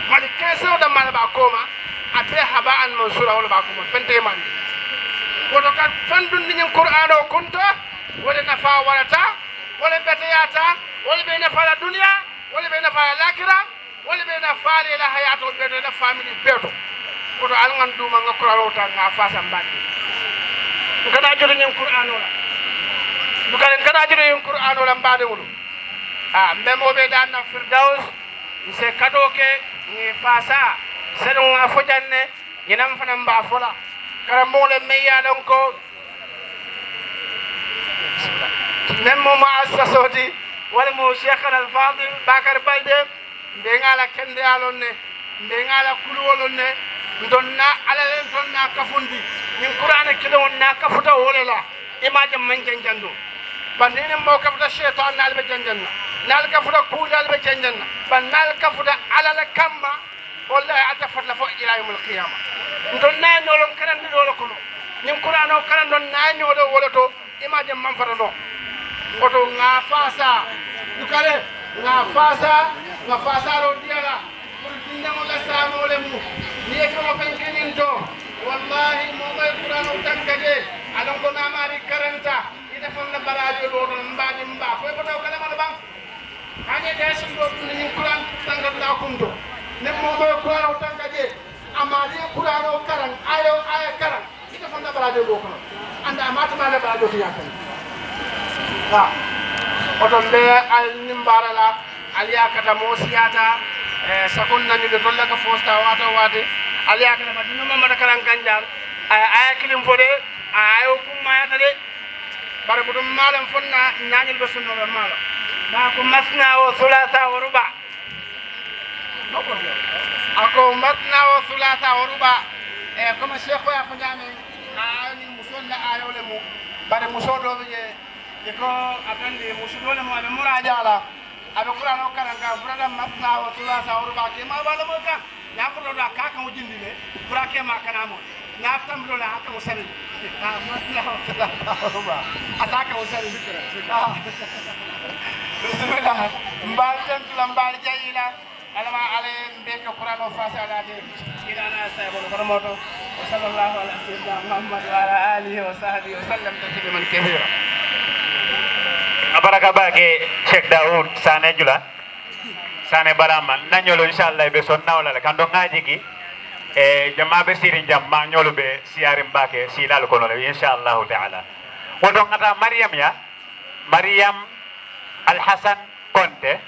mali keso da mala ba koma abe haba an mansura wala ba koma fente man woto kan fandun ni qur'ano kunta wala nafa walata wala betayata wala be nafa la dunya wala be nafa la akhira wala be nafa la hayato be na family beto woto al ngan duma nga qur'ano ta nga fasa mbadi ngada jodo ni qur'ano la dukare ngada jodo ni qur'ano la mbade wulu mbemo be dan na firdaus se kadoke ni fasa senu nga fojanne ñinam fana mba fola kara mole meya don ko nemmo ma assasoti wala mo cheikh al fadil bakar balde be ngala kende alonne be ngala kulwolonne ndonna ala len tonna kafundi min qur'ana kilon na kafuta wolela imaje man janjando bandene mo kafuta shaytan nalbe janjanna nal kafuta kulal be janjanna banal kafuta ala la kamma wallahi atafat la fo ila yawm al qiyamah ndonna nyolon kanan dolo kono nim qur'ano kanan don na nyodo woloto imaje man fata do oto nga fasa dukale nga fasa ro diala pour dinamo la samo le mu ni e ko fen kenin to wallahi mo may qur'ano tankaje alon ko na mari karanta ida fon na barajo do mbadi mba ko ko do kala mala bang ane desin do ni qur'an tangal la kunto ne mo may qur'ano tankaje amali qur'ano karan ayo karan ida fon na barajo do ko anda amata mala barajo to yakani oton be al nimbara la aliya kata mosiyata sakon nani de tolla ka fosta wata aliya kata madino mama da kalan kanjar aya kilim fode ayo kuma ya tade bare budum malam fonna nanyil be sunno be mala na ko masna wa thulatha wa ruba ako masna wa thulatha wa ruba comme cheikh ya ko jame ani musolla ayo le mu bare musodo be ko akande musudole mo abe murajala abe qur'ano karanga brada masna wa thulatha wa ruba ke ma bala mo ka ya ko do ka kan wujindile qur'a ke ma kana mo na tamblo la aka musali masna wa thulatha wa ruba ataka musali bismillah mbal tan mbal jayila alama ale be ko qur'ano fasala de ilana saybo baramoto sallallahu alaihi wa sallam muhammad wa ala alihi wa sahbihi wa sallam tasliman kathira abaraka bake Sheikh Daoud Sané Jula Sané Barama nanyolo inshallah be sonna wala kando ngaji ki jama be sirin jamma nyolo be siarim bake silal kono le inshallah taala wodo ngata Maryam Al Hasan Konte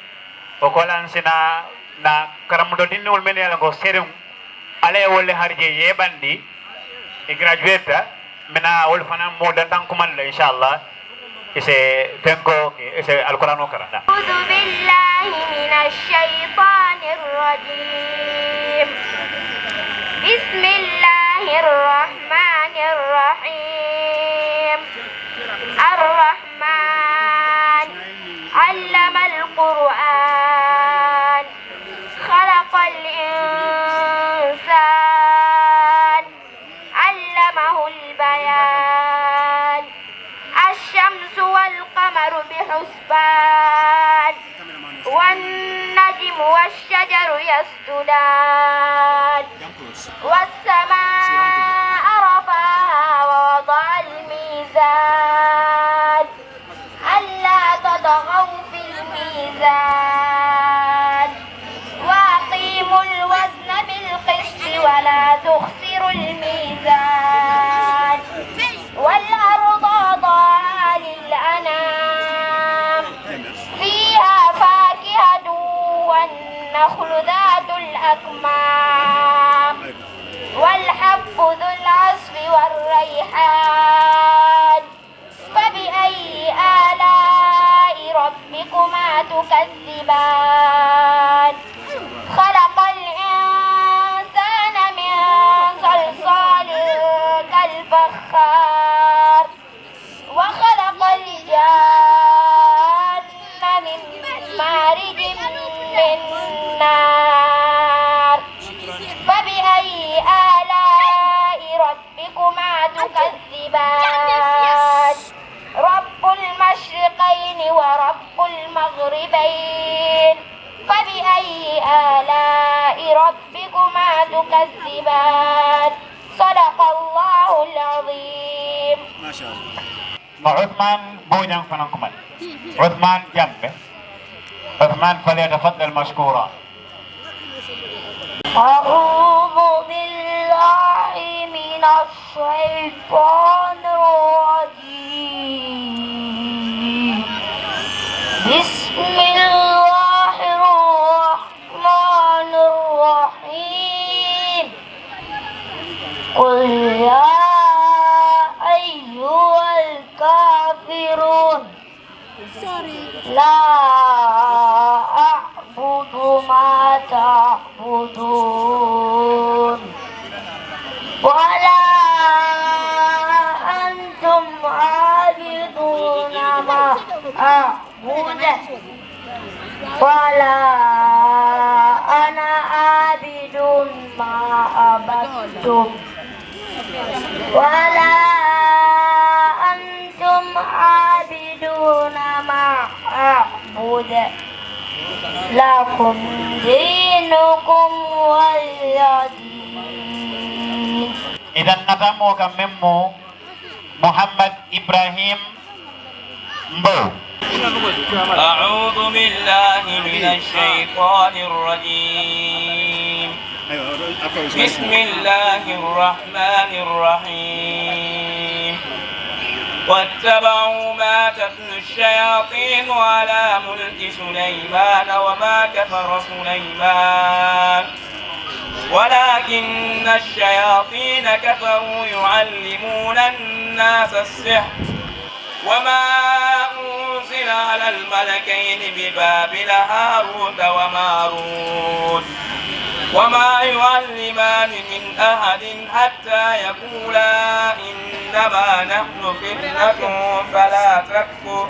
o kolan sina na karamudo dinnol men yala go serum ale wolle harje yebandi e graduate mena wol fana mo dantan kuman le inshallah ese tengo ese alquran karanda a'udzu billahi minasy syaithanir rajim bismillahirrahmanirrahim ar-rahman 'allamal qur'an khalaqal insan 'allamahul bayan الشمس والقمر بحسبان والنجم والشجر يسجدان والسماء رفعها ووضع الميزان ألا تطغوا في الميزان وأقيموا الوزن بالقسط ولا تخسروا الميزان والأرض وضعها للأنام فيها فاكهة والنخل ذات الأكمام والحب ذو العصف والريحان فبأي آلاء ربكما تكذبان خلق الإنسان من صلصال كالفخار وخلق الجان من مارج من نار فبأي آلاء ربكما تكذبان تكذبان صدق الله العظيم. ما شاء الله. عثمان بوجان فنكمل. عثمان جنبه. عثمان فليتفضل مشكورا. أعوذ بالله من الشيطان الرجيم. بسم الله الرحمن الرحيم. قل يا أيها الكافرون لا أعبد ما تعبدون ولا أنتم عابدون ما أعبد ولا أنا عابد ما عبدتم ولا أنتم عابدون ما أعبد لكم دينكم ولي دين. إذا نتمو كممو محمد إبراهيم مبو. أعوذ بالله من الشيطان الرجيم. بسم الله الرحمن الرحيم. واتبعوا ما تتلو الشياطين على ملك سليمان وما كفر سليمان ولكن الشياطين كفروا يعلمون الناس السحر وما أنزل على الملكين ببابل هاروت وماروت وما يعلمان من أحد حتى يقولا إنما نحن فتنة فلا تكفر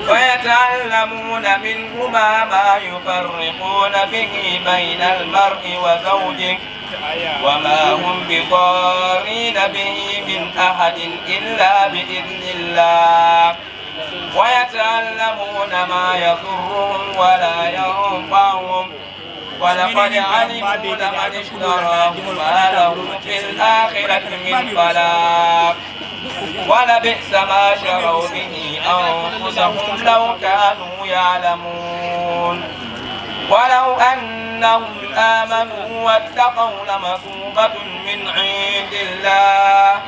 ويتعلمون منهما ما يفرقون به بين المرء وزوجه وما هم بضارين به من أحد إلا بإذن الله ويتعلمون ما يضرهم ولا ينفعهم ولقد علموا لمن اشتراه ما له في الآخرة من خلاق ولبئس ما شروا به أنفسهم لو كانوا يعلمون ولو أنهم آمنوا واتقوا لمثوبة من عند الله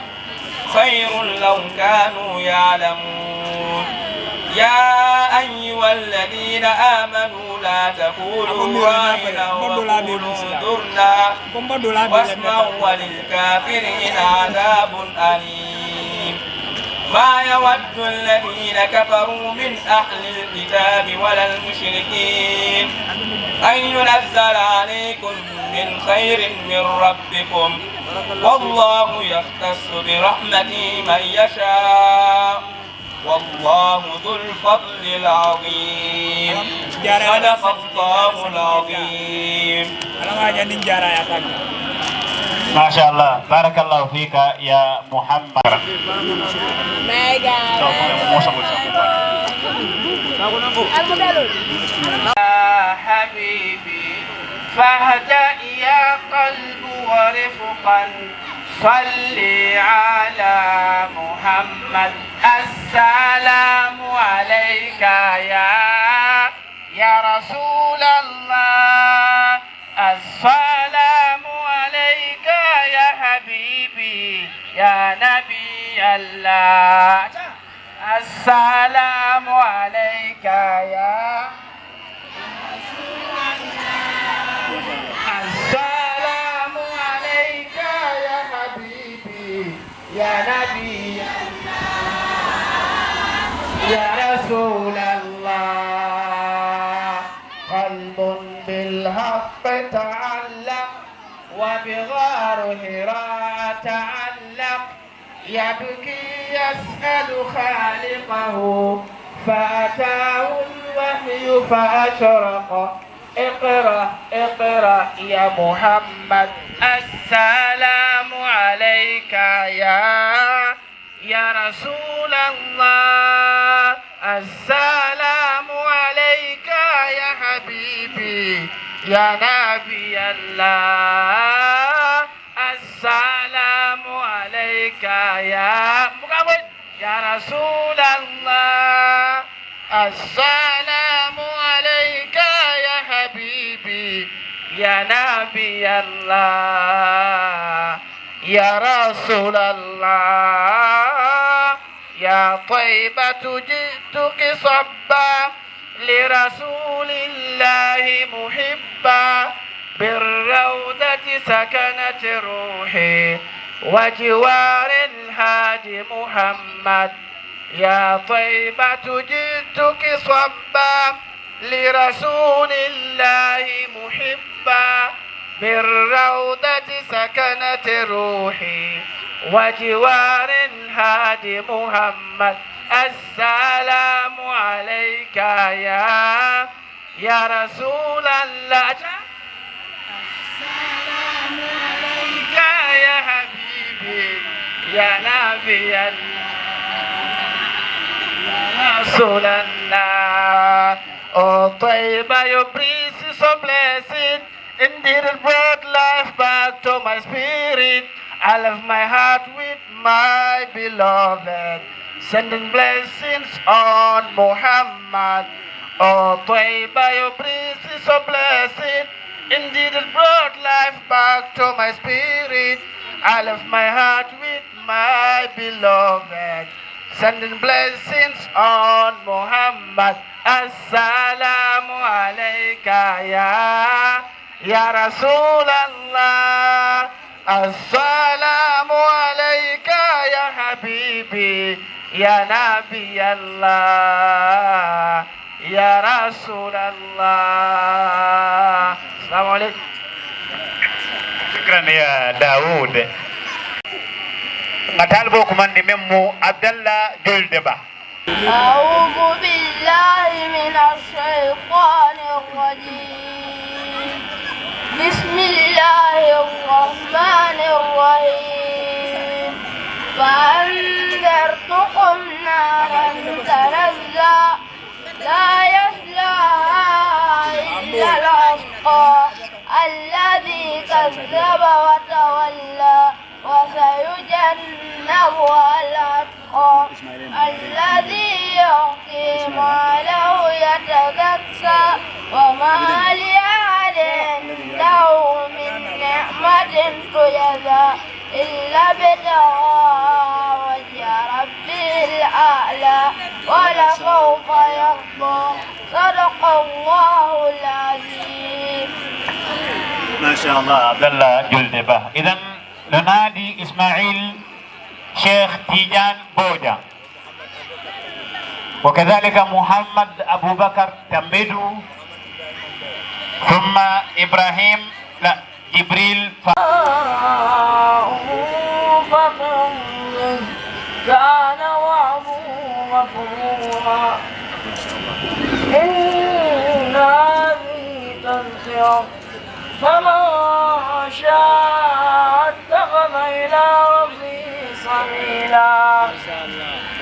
خير لو كانوا يعلمون يا أيها الذين آمنوا لا تقولوا راعنا وقولوا انظرنا واسمعوا وللكافرين عذاب أليم ما يود الذين كفروا من أهل الكتاب ولا المشركين أن ينزل عليكم من خير من ربكم والله يختص برحمته من يشاء والله ذو الفضل العظيم صدق الله العظيم. ما شاء الله بارك الله فيك يا محمد. يا حبيبي فاهدأ يا قلب ورفقا صلي على محمد السلام عليك يا رسول الله السلام عليك يا حبيبي يا نبي الله السلام عليك يا السلام عليك يا حبيبي يا نبي يا رسول الله قلب بالحق تعلق وبغار هراء تعلق يبكي يسأل خالقه فأتاه الوحي فأشرق اقرأ اقرأ يا محمد السلام عليك يا رسول الله السلام عليك يا حبيبي يا نبي الله السلام عليك يا رسول الله السلام عليك يا حبيبي يا نبي الله يا رسول الله يا طيبة جئتك صبا لرسول الله محبا بالروضة سكنت روحي وجوار الهادي محمد يا طيبة جئتك صبا لرسول الله محبا بالروضة سكنت روحي وجوار الهادي محمد السلام عليك يا رسول الله السلام عليك يا حبيبي يا نبي الله رسول الله. Oh Taiba, your breeze is so blessed. Indeed it brought life back to my spirit. I left my heart with my beloved, sending blessings on Muhammad. Oh Taiba, your breeze is so blessed. Indeed it brought life back to my spirit. I left my heart with my beloved, sending blessings on Muhammad. Assalamu alayka ya Rasulallah. Assalamu alayka ya Habibi ya Nabi Allah ya Rasulallah. Assalamu alaykum. Shukran ya Daud. Matalbo kumandi memmu Abdallah Juldeba. أعوذ بالله من الشيطان الرجيم. بسم الله الرحمن الرحيم. فأنذرتكم نارا تلظى لا يصلاها إلا الأشقى الذي كذب وتولى وسيجنبها الأتقى الذي يؤتي ماله يتزكى وما لأحد عنده من نعمة تجزى إلا ابتغاء وجه ربه الأعلى ولسوف يرضى. صدق الله العظيم. ما شاء الله عبد الله جلدبة. إذا ننادي إسماعيل شيخ تيجان بوجا، وكذلك محمد أبو بكر تنبدو، ثم إبراهيم جبريل كان وعده مفعولا. إن هذه تذكرة فمن شاء اتخذ إلى ربه سبيلا.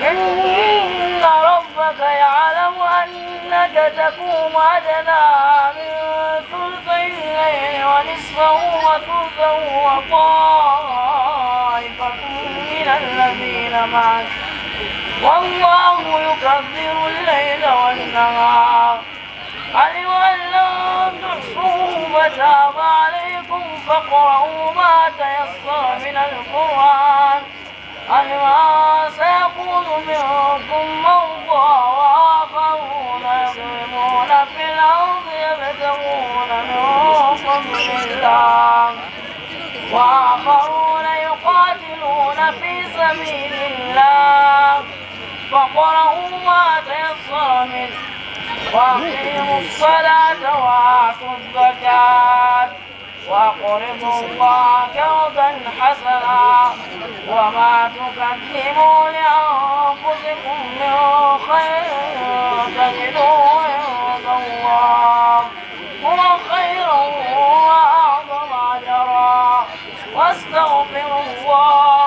إن ربك يعلم أنك تقوم أدنى من ثلثي الليل ونصفه وثلثه وطائفة من الذين معك والله يكبر الليل والنهار. علم أن لن تحصوه فتاب عليكم فاقرؤوا ما تيسر من القرآن. علم أن سيكون منكم مرضى وآخرون يضربون في الأرض يبتغون من فضل الله وآخرون يقاتلون في سبيل الله. فاقرؤوا ما تيسر منه وأقيموا الصلاة وآتوا الزكاة وأقرضوا الله قرضا حسنا وما تقدموا لأنفسكم من خير تجدوه عند الله هو خيرا وأعظم أجرا. واستغفروا الله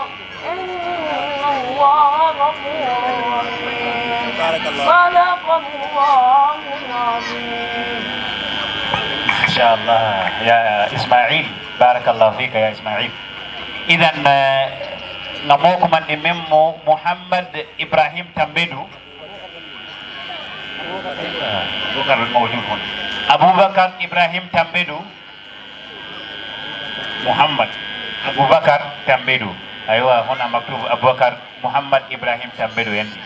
إن الله غفور رحيم. صدق الله العظيم. شاء الله يا إسماعيل، بارك الله فيك يا إسماعيل. إذا نموكم من ممو محمد إبراهيم تنبدو بكر موجود هنا. أبو بكر إبراهيم تنبدو محمد أبو بكر تنبدو. أيوة هنا مكتوب أبو بكر محمد إبراهيم تنبدو يندي.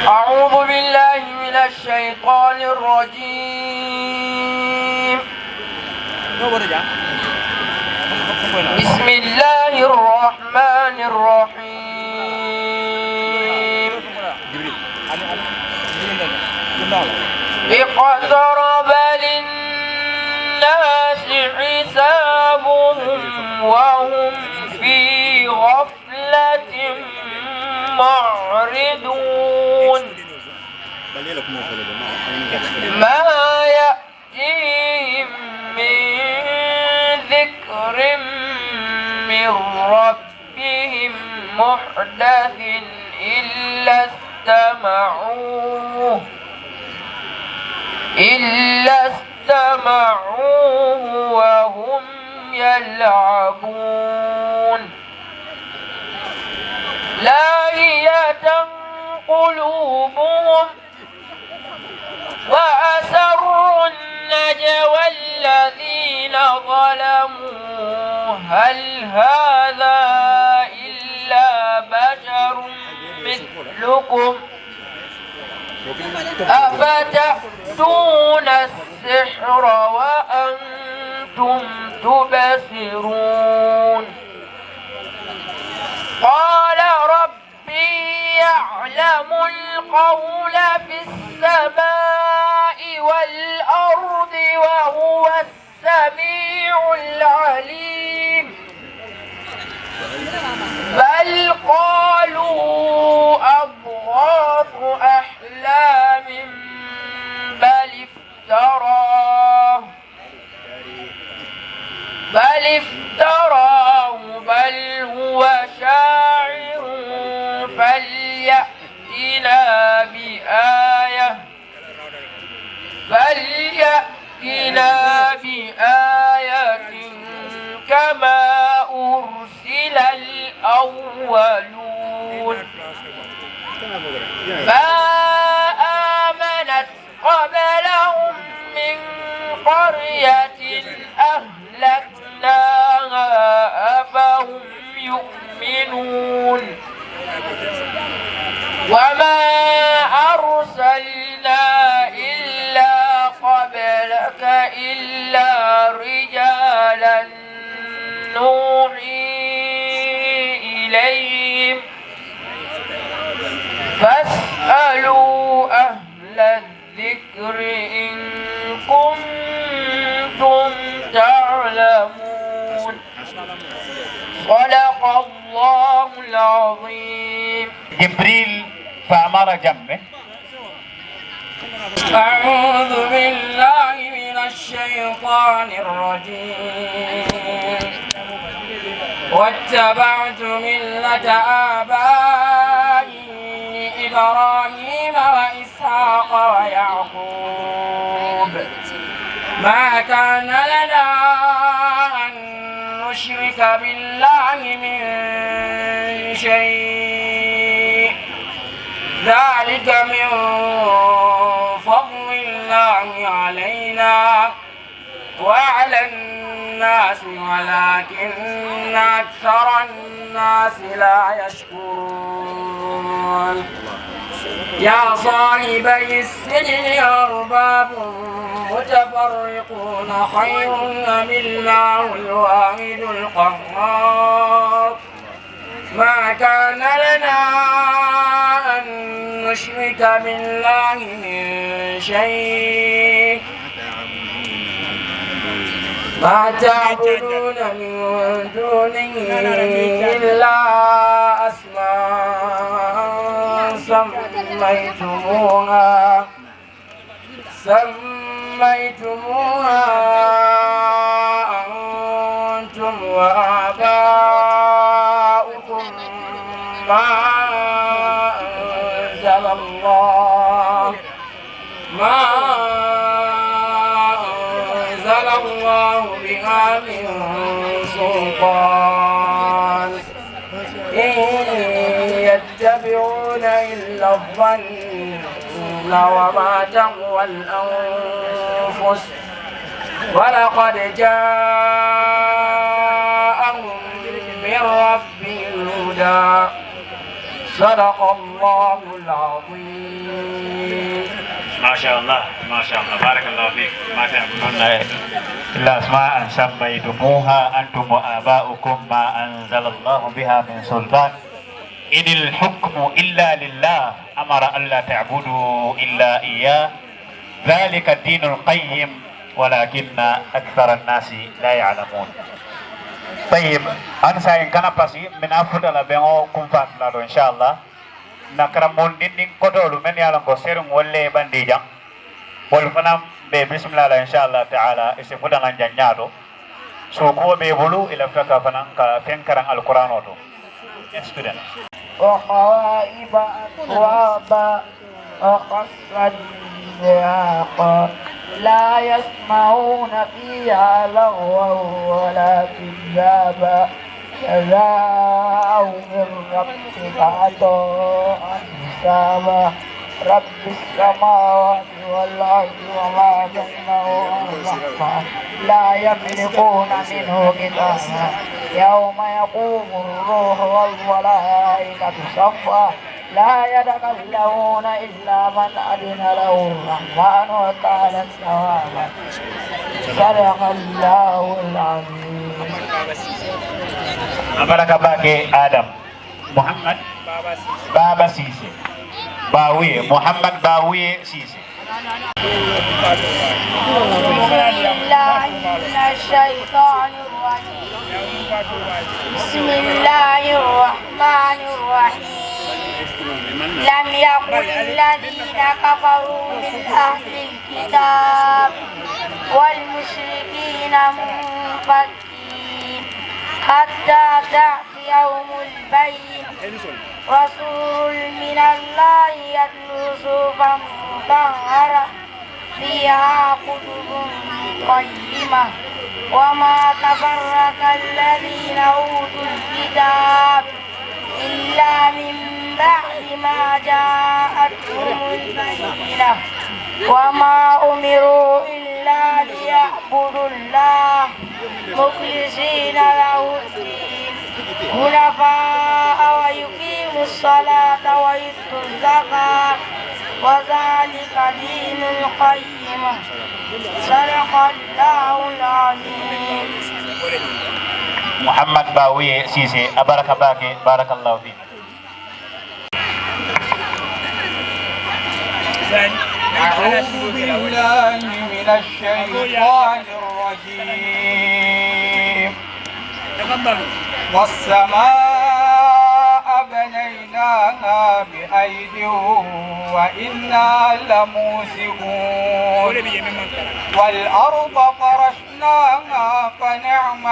أعوذ بالله من الشيطان الرجيم. بسم الله الرحمن الرحيم. اقترب للناس حسابهم وهم في غفلة معرضون ما يأتيهم من ذكر من ربهم محدث إلا استمعوه وهم يلعبون لاهية قلوبهم وأسروا النجوى الذين ظلموا هل هذا إلا بشر مثلكم أفتأتون السحر وأنتم تبصرون قال ربي يعلم القول في السماء والأرض وهو السميع العليم بل قالوا أضغاث أحلام بل افتراه بل هو شاعر فليأتنا بآية كما أرسل الأولون ما آمنت قبلهم من قرية أهلكناها أفهم يؤمنون وما أرسلنا إلا قبلك إلا رجالا نوحي إليهم فاسألوا أهل الذكر إن كنتم تعلمون صدق الله العظيم. جبريل فأمر جنبه. أعوذ بالله من الشيطان الرجيم. واتبعت ملة آبائي إبراهيم وإسحاق ويعقوب ما كان لنا أن نشرك بالله من شيء ذلك من فضل الله علينا وعلى الناس ولكن أكثر الناس لا يشكرون يا صاحبي السجن أرباب متفرقون خير أم الله الواحد القهار ما كان لنا أن نشرك بالله من شيء ما تعبدون من دونه إلا أسماء سميتموها أنتم وآباؤكم ما أنزل الله بها من سلطان إن يتبعون إلا الظن وما تهوى الأنفس ولقد جاءهم من ربهم الهدى صدق الله العظيم. ما شاء الله ما شاء الله بارك الله فيك. ما تعبدون إلا أسماء سميتموها أنتم وآباؤكم ما أنزل الله بها من سلطان إن الحكم إلا لله أمر ألا تعبدوا إلا إياه ذلك الدين القيم ولكن أكثر الناس لا يعلمون. طيب أنا سأين كنا بسي من أفضل بينو كنفات لارو إن شاء الله نكرم دين كتولو من يالن كسرم ولا بنديجا والفنام بسم الله إن شاء الله تعالى استفودا عن جنياتو سوكو بيبولو إلى فكا فنان كفنكران القرآن أوتو. Student. وقوائب أترابا وقصد الزهاق لا يسمعون فيها لغوا ولا كذابا جزاء من ربك عطاء حسابا رب السماوات والأرض وما بينهما الرحمن لا يملكون منه كتابا يوم يقوم الروح والملائكة صفا لا يتكلمون إلا من أذن له الرحمن وقال الصواب صدق الله العظيم. Baraka bake Adam Muhammad Baba Sisi Bawiye Muhammad Bawiye Sisi. بسم الله الرحمن الرحيم لم يكن الذين كفروا من أهل الكتاب والمشركين منفكين حتى تأتي يوم البين رسول من الله يتلو صحفا مطهرة فيها كتب قيمة وما تفرق الذين أوتوا الكتاب إلا من بعد ما جاءتهم البينة وما أمروا إلا ليعبدوا الله مخلصين له الدين حنفاء ويقيموا الصلاة ويؤتوا الزكاة وذلك دين القيمة صدق الله العظيم. Muhammad Bawiye Sisi abaraka bake barakallahu fi. أعوذ بالله من الشيطان الرجيم. والسماء بنيناها بأيد وإنا لموسعون والأرض فرشناها فنعم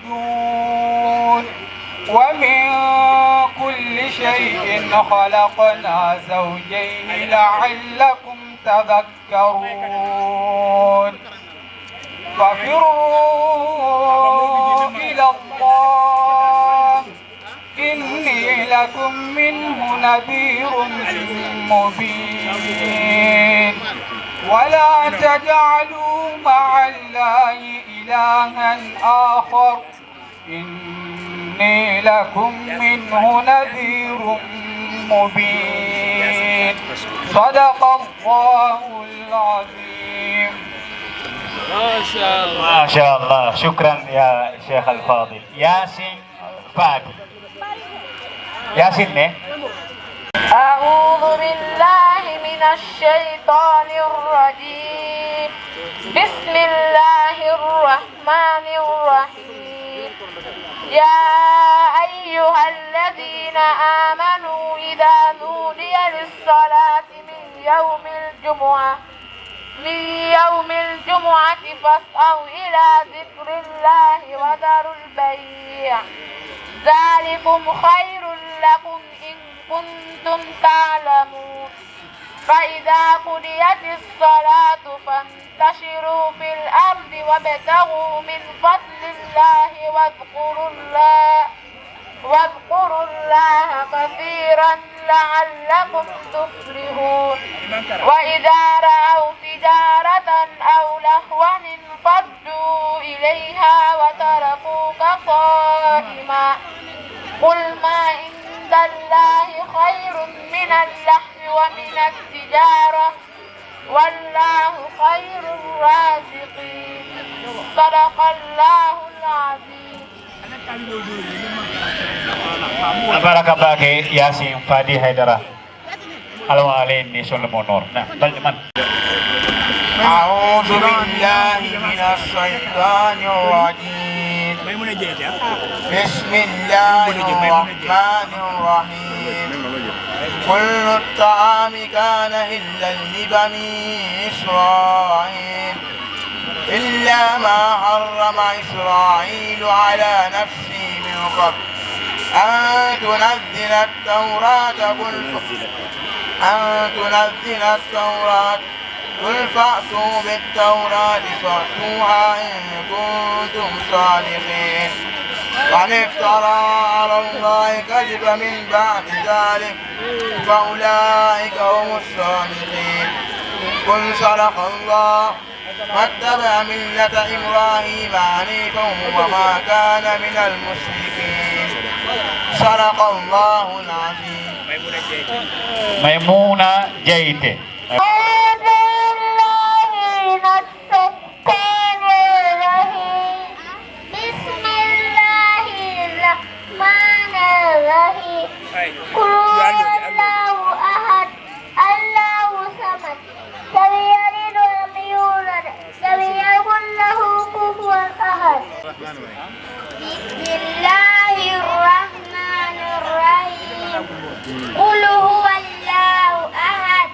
الماهدون ومن كل شيء خلقنا زوجين لعلكم تذكرون ففروا إلى الله إني لكم منه نذير مبين ولا تجعلوا مع الله إلها آخر إني لكم منه نذير مبين صدق الله العظيم. ما شاء الله شكرا يا شيخ الفاضل. ياسين فادي ياسين ne أعوذ بالله من الشيطان الرجيم بسم الله الرحمن الرحيم يا أيها الذين آمنوا إذا نودي للصلاة من يوم الجمعة فاسعوا إلى ذكر الله وذروا البيع ذلكم خير لكم إن كنتم تعلمون فإذا قضيت الصلاة فانتشروا في الأرض وابتغوا من فضل الله واذكروا الله كثيرا لعلكم تفلحون وإذا رأوا تجارة أو لهوا انفضوا إليها وتركوك قائما قل ما عند الله خير من اللهو ومن التجارة والله خير الرازقين صدق الله العظيم. Baraka bage Yasin Fadi Haidara Alwalin ni Solomon nah Balman أعوذ بالله من الشيطان الرجيم بسم الله الرحمن الرحيم كل الطعام كان هلا لبني إسرائيل إلا ما حرم إسرائيل على نفسه من قبل أن تنزل التوراة قل فأتوا بالتوراة فأتوها إن كنتم صادقين من افترى على الله كذبا من بعد ذلك فأولئك هم الصادقين قل صدق الله واتبع ملة إبراهيم حنيفا وما كان من المشركين صدق الله العظيم. Maimuna Jaite بسم الله الرحمن الرحيم قل هو الله أحد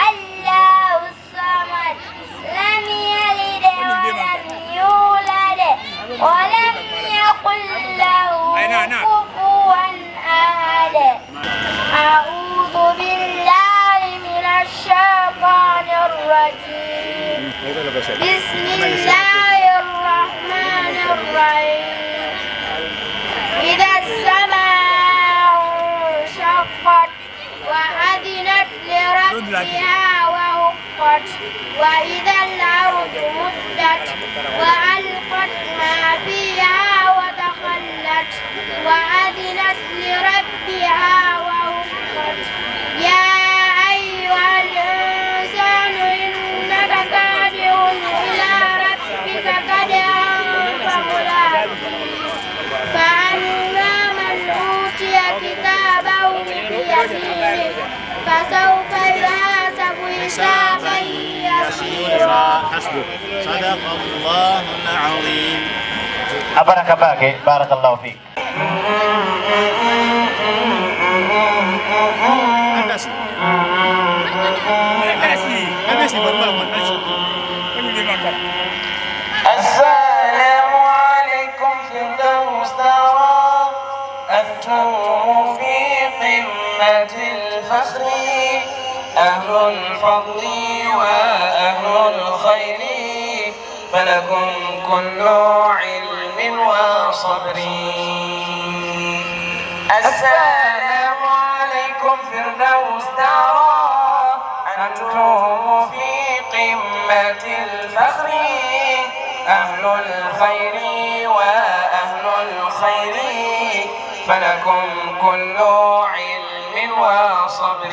الله الصمد لم يلد ولم يولد ولم يكن له كفوا أحد أعوذ بالله من الشيطان الرجيم بسم الله الرحمن الرحيم إذا السماء انشقت وأذنت لربها وحقت وإذا الأرض مدت وألقت ما فيها وتخلت وأذنت لربها وحقت يا أيها الإنسان إنك كادح إلى ربك كدحا فملاقيه فأما من أوتي كتابه بيمينه فسوف يحاسب حسابا يسيرا صدق الله العظيم. Baraka bage barakallahu fiik. السلام عليكم فردوس ترى أنتم في قمة الفخر أهل الفضل وأهل الخير فلكم كل علم وصبر. السلام عليكم فردوس ترى أنتم في قمة الفخر أهل الخير وأهل الخير فلكم كل علم وصبر.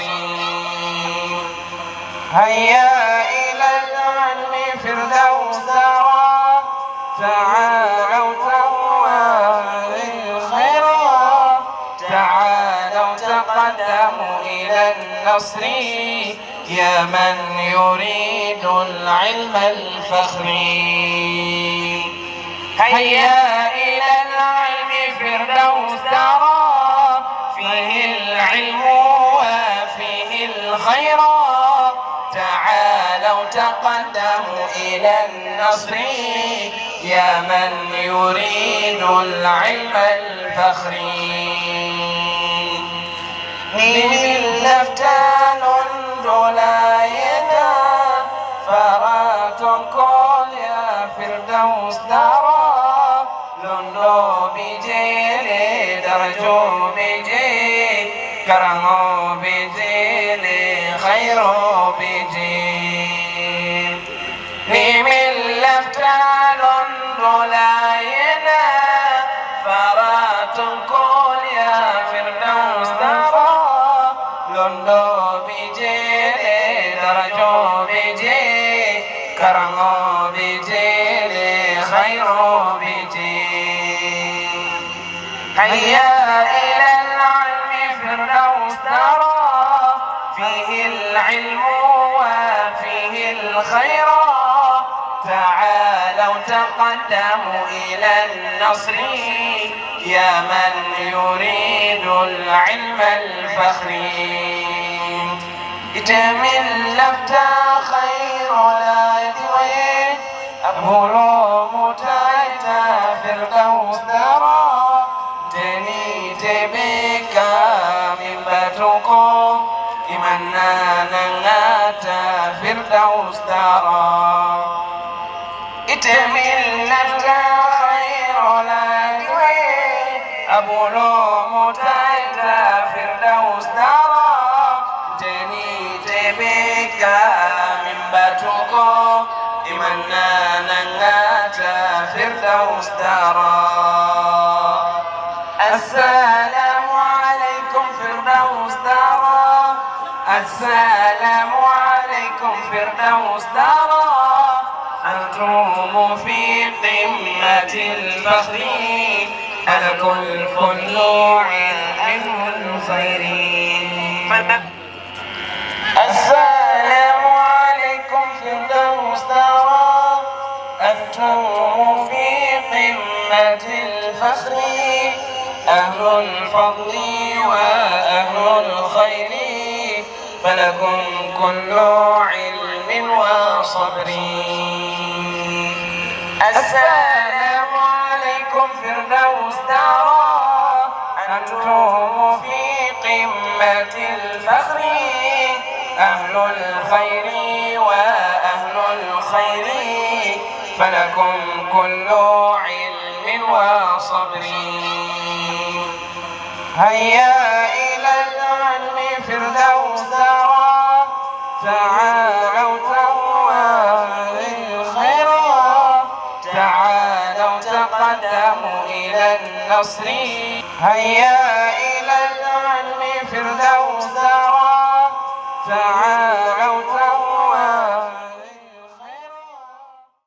هيا إلى العلم فردوس ترى تعالوا تهوى الخير تعالوا تقدموا إلى النصر يا من يريد العلم الفخري. هيا إلى العلم فردوس ترى فيه العلم وفيه الخير تعالوا تقدموا إلى النصر يا من يريد العلم الفخري. من الأفتان دلاينا فرات كل يا فردوس دارا لندو بجيلي درجو بجي كرمو بجيلي خيرو بجي نيمي لفتان دلاينا فرات كل يا فردوس دارا لندو بجي درجو بجي كرمو بجي خيرو بجي هيا إلى العلم فردوس دارا فيه العلم وفيه الخير تعالوا تقدموا إلى النصر يا من يريد العلم الفخري جميل لفتا خير لا يدوي أبولو متايتا فردوس دارا تني تبك من باتوكو إمنا نغاتا فردوس دارا إتمل لفتا خير لا يدوي أبولو متايتا فردوس دارا تني تبك من باتوكو إمنا نغاتا فردوس دارا السلام عليكم فردوس دارا السلام عليكم فردوس دارا أنتم في قمة الفخر لكم كل علم خير السلام عليكم فردوس دارا أنتم في قمة الفخر أهل الفضل وأهل الخير فلكم كل علم وصبر السلام عليكم فردوس دارا أنتم في قمة الفخر أهل الخير وأهل الخير فلكم كل علم وصبر هيا إلى العلم فردوس دارا تعالوا تهوى الخير تعالوا تقدموا إلى النصر هيا إلى العلم فردوس دارا تعالوا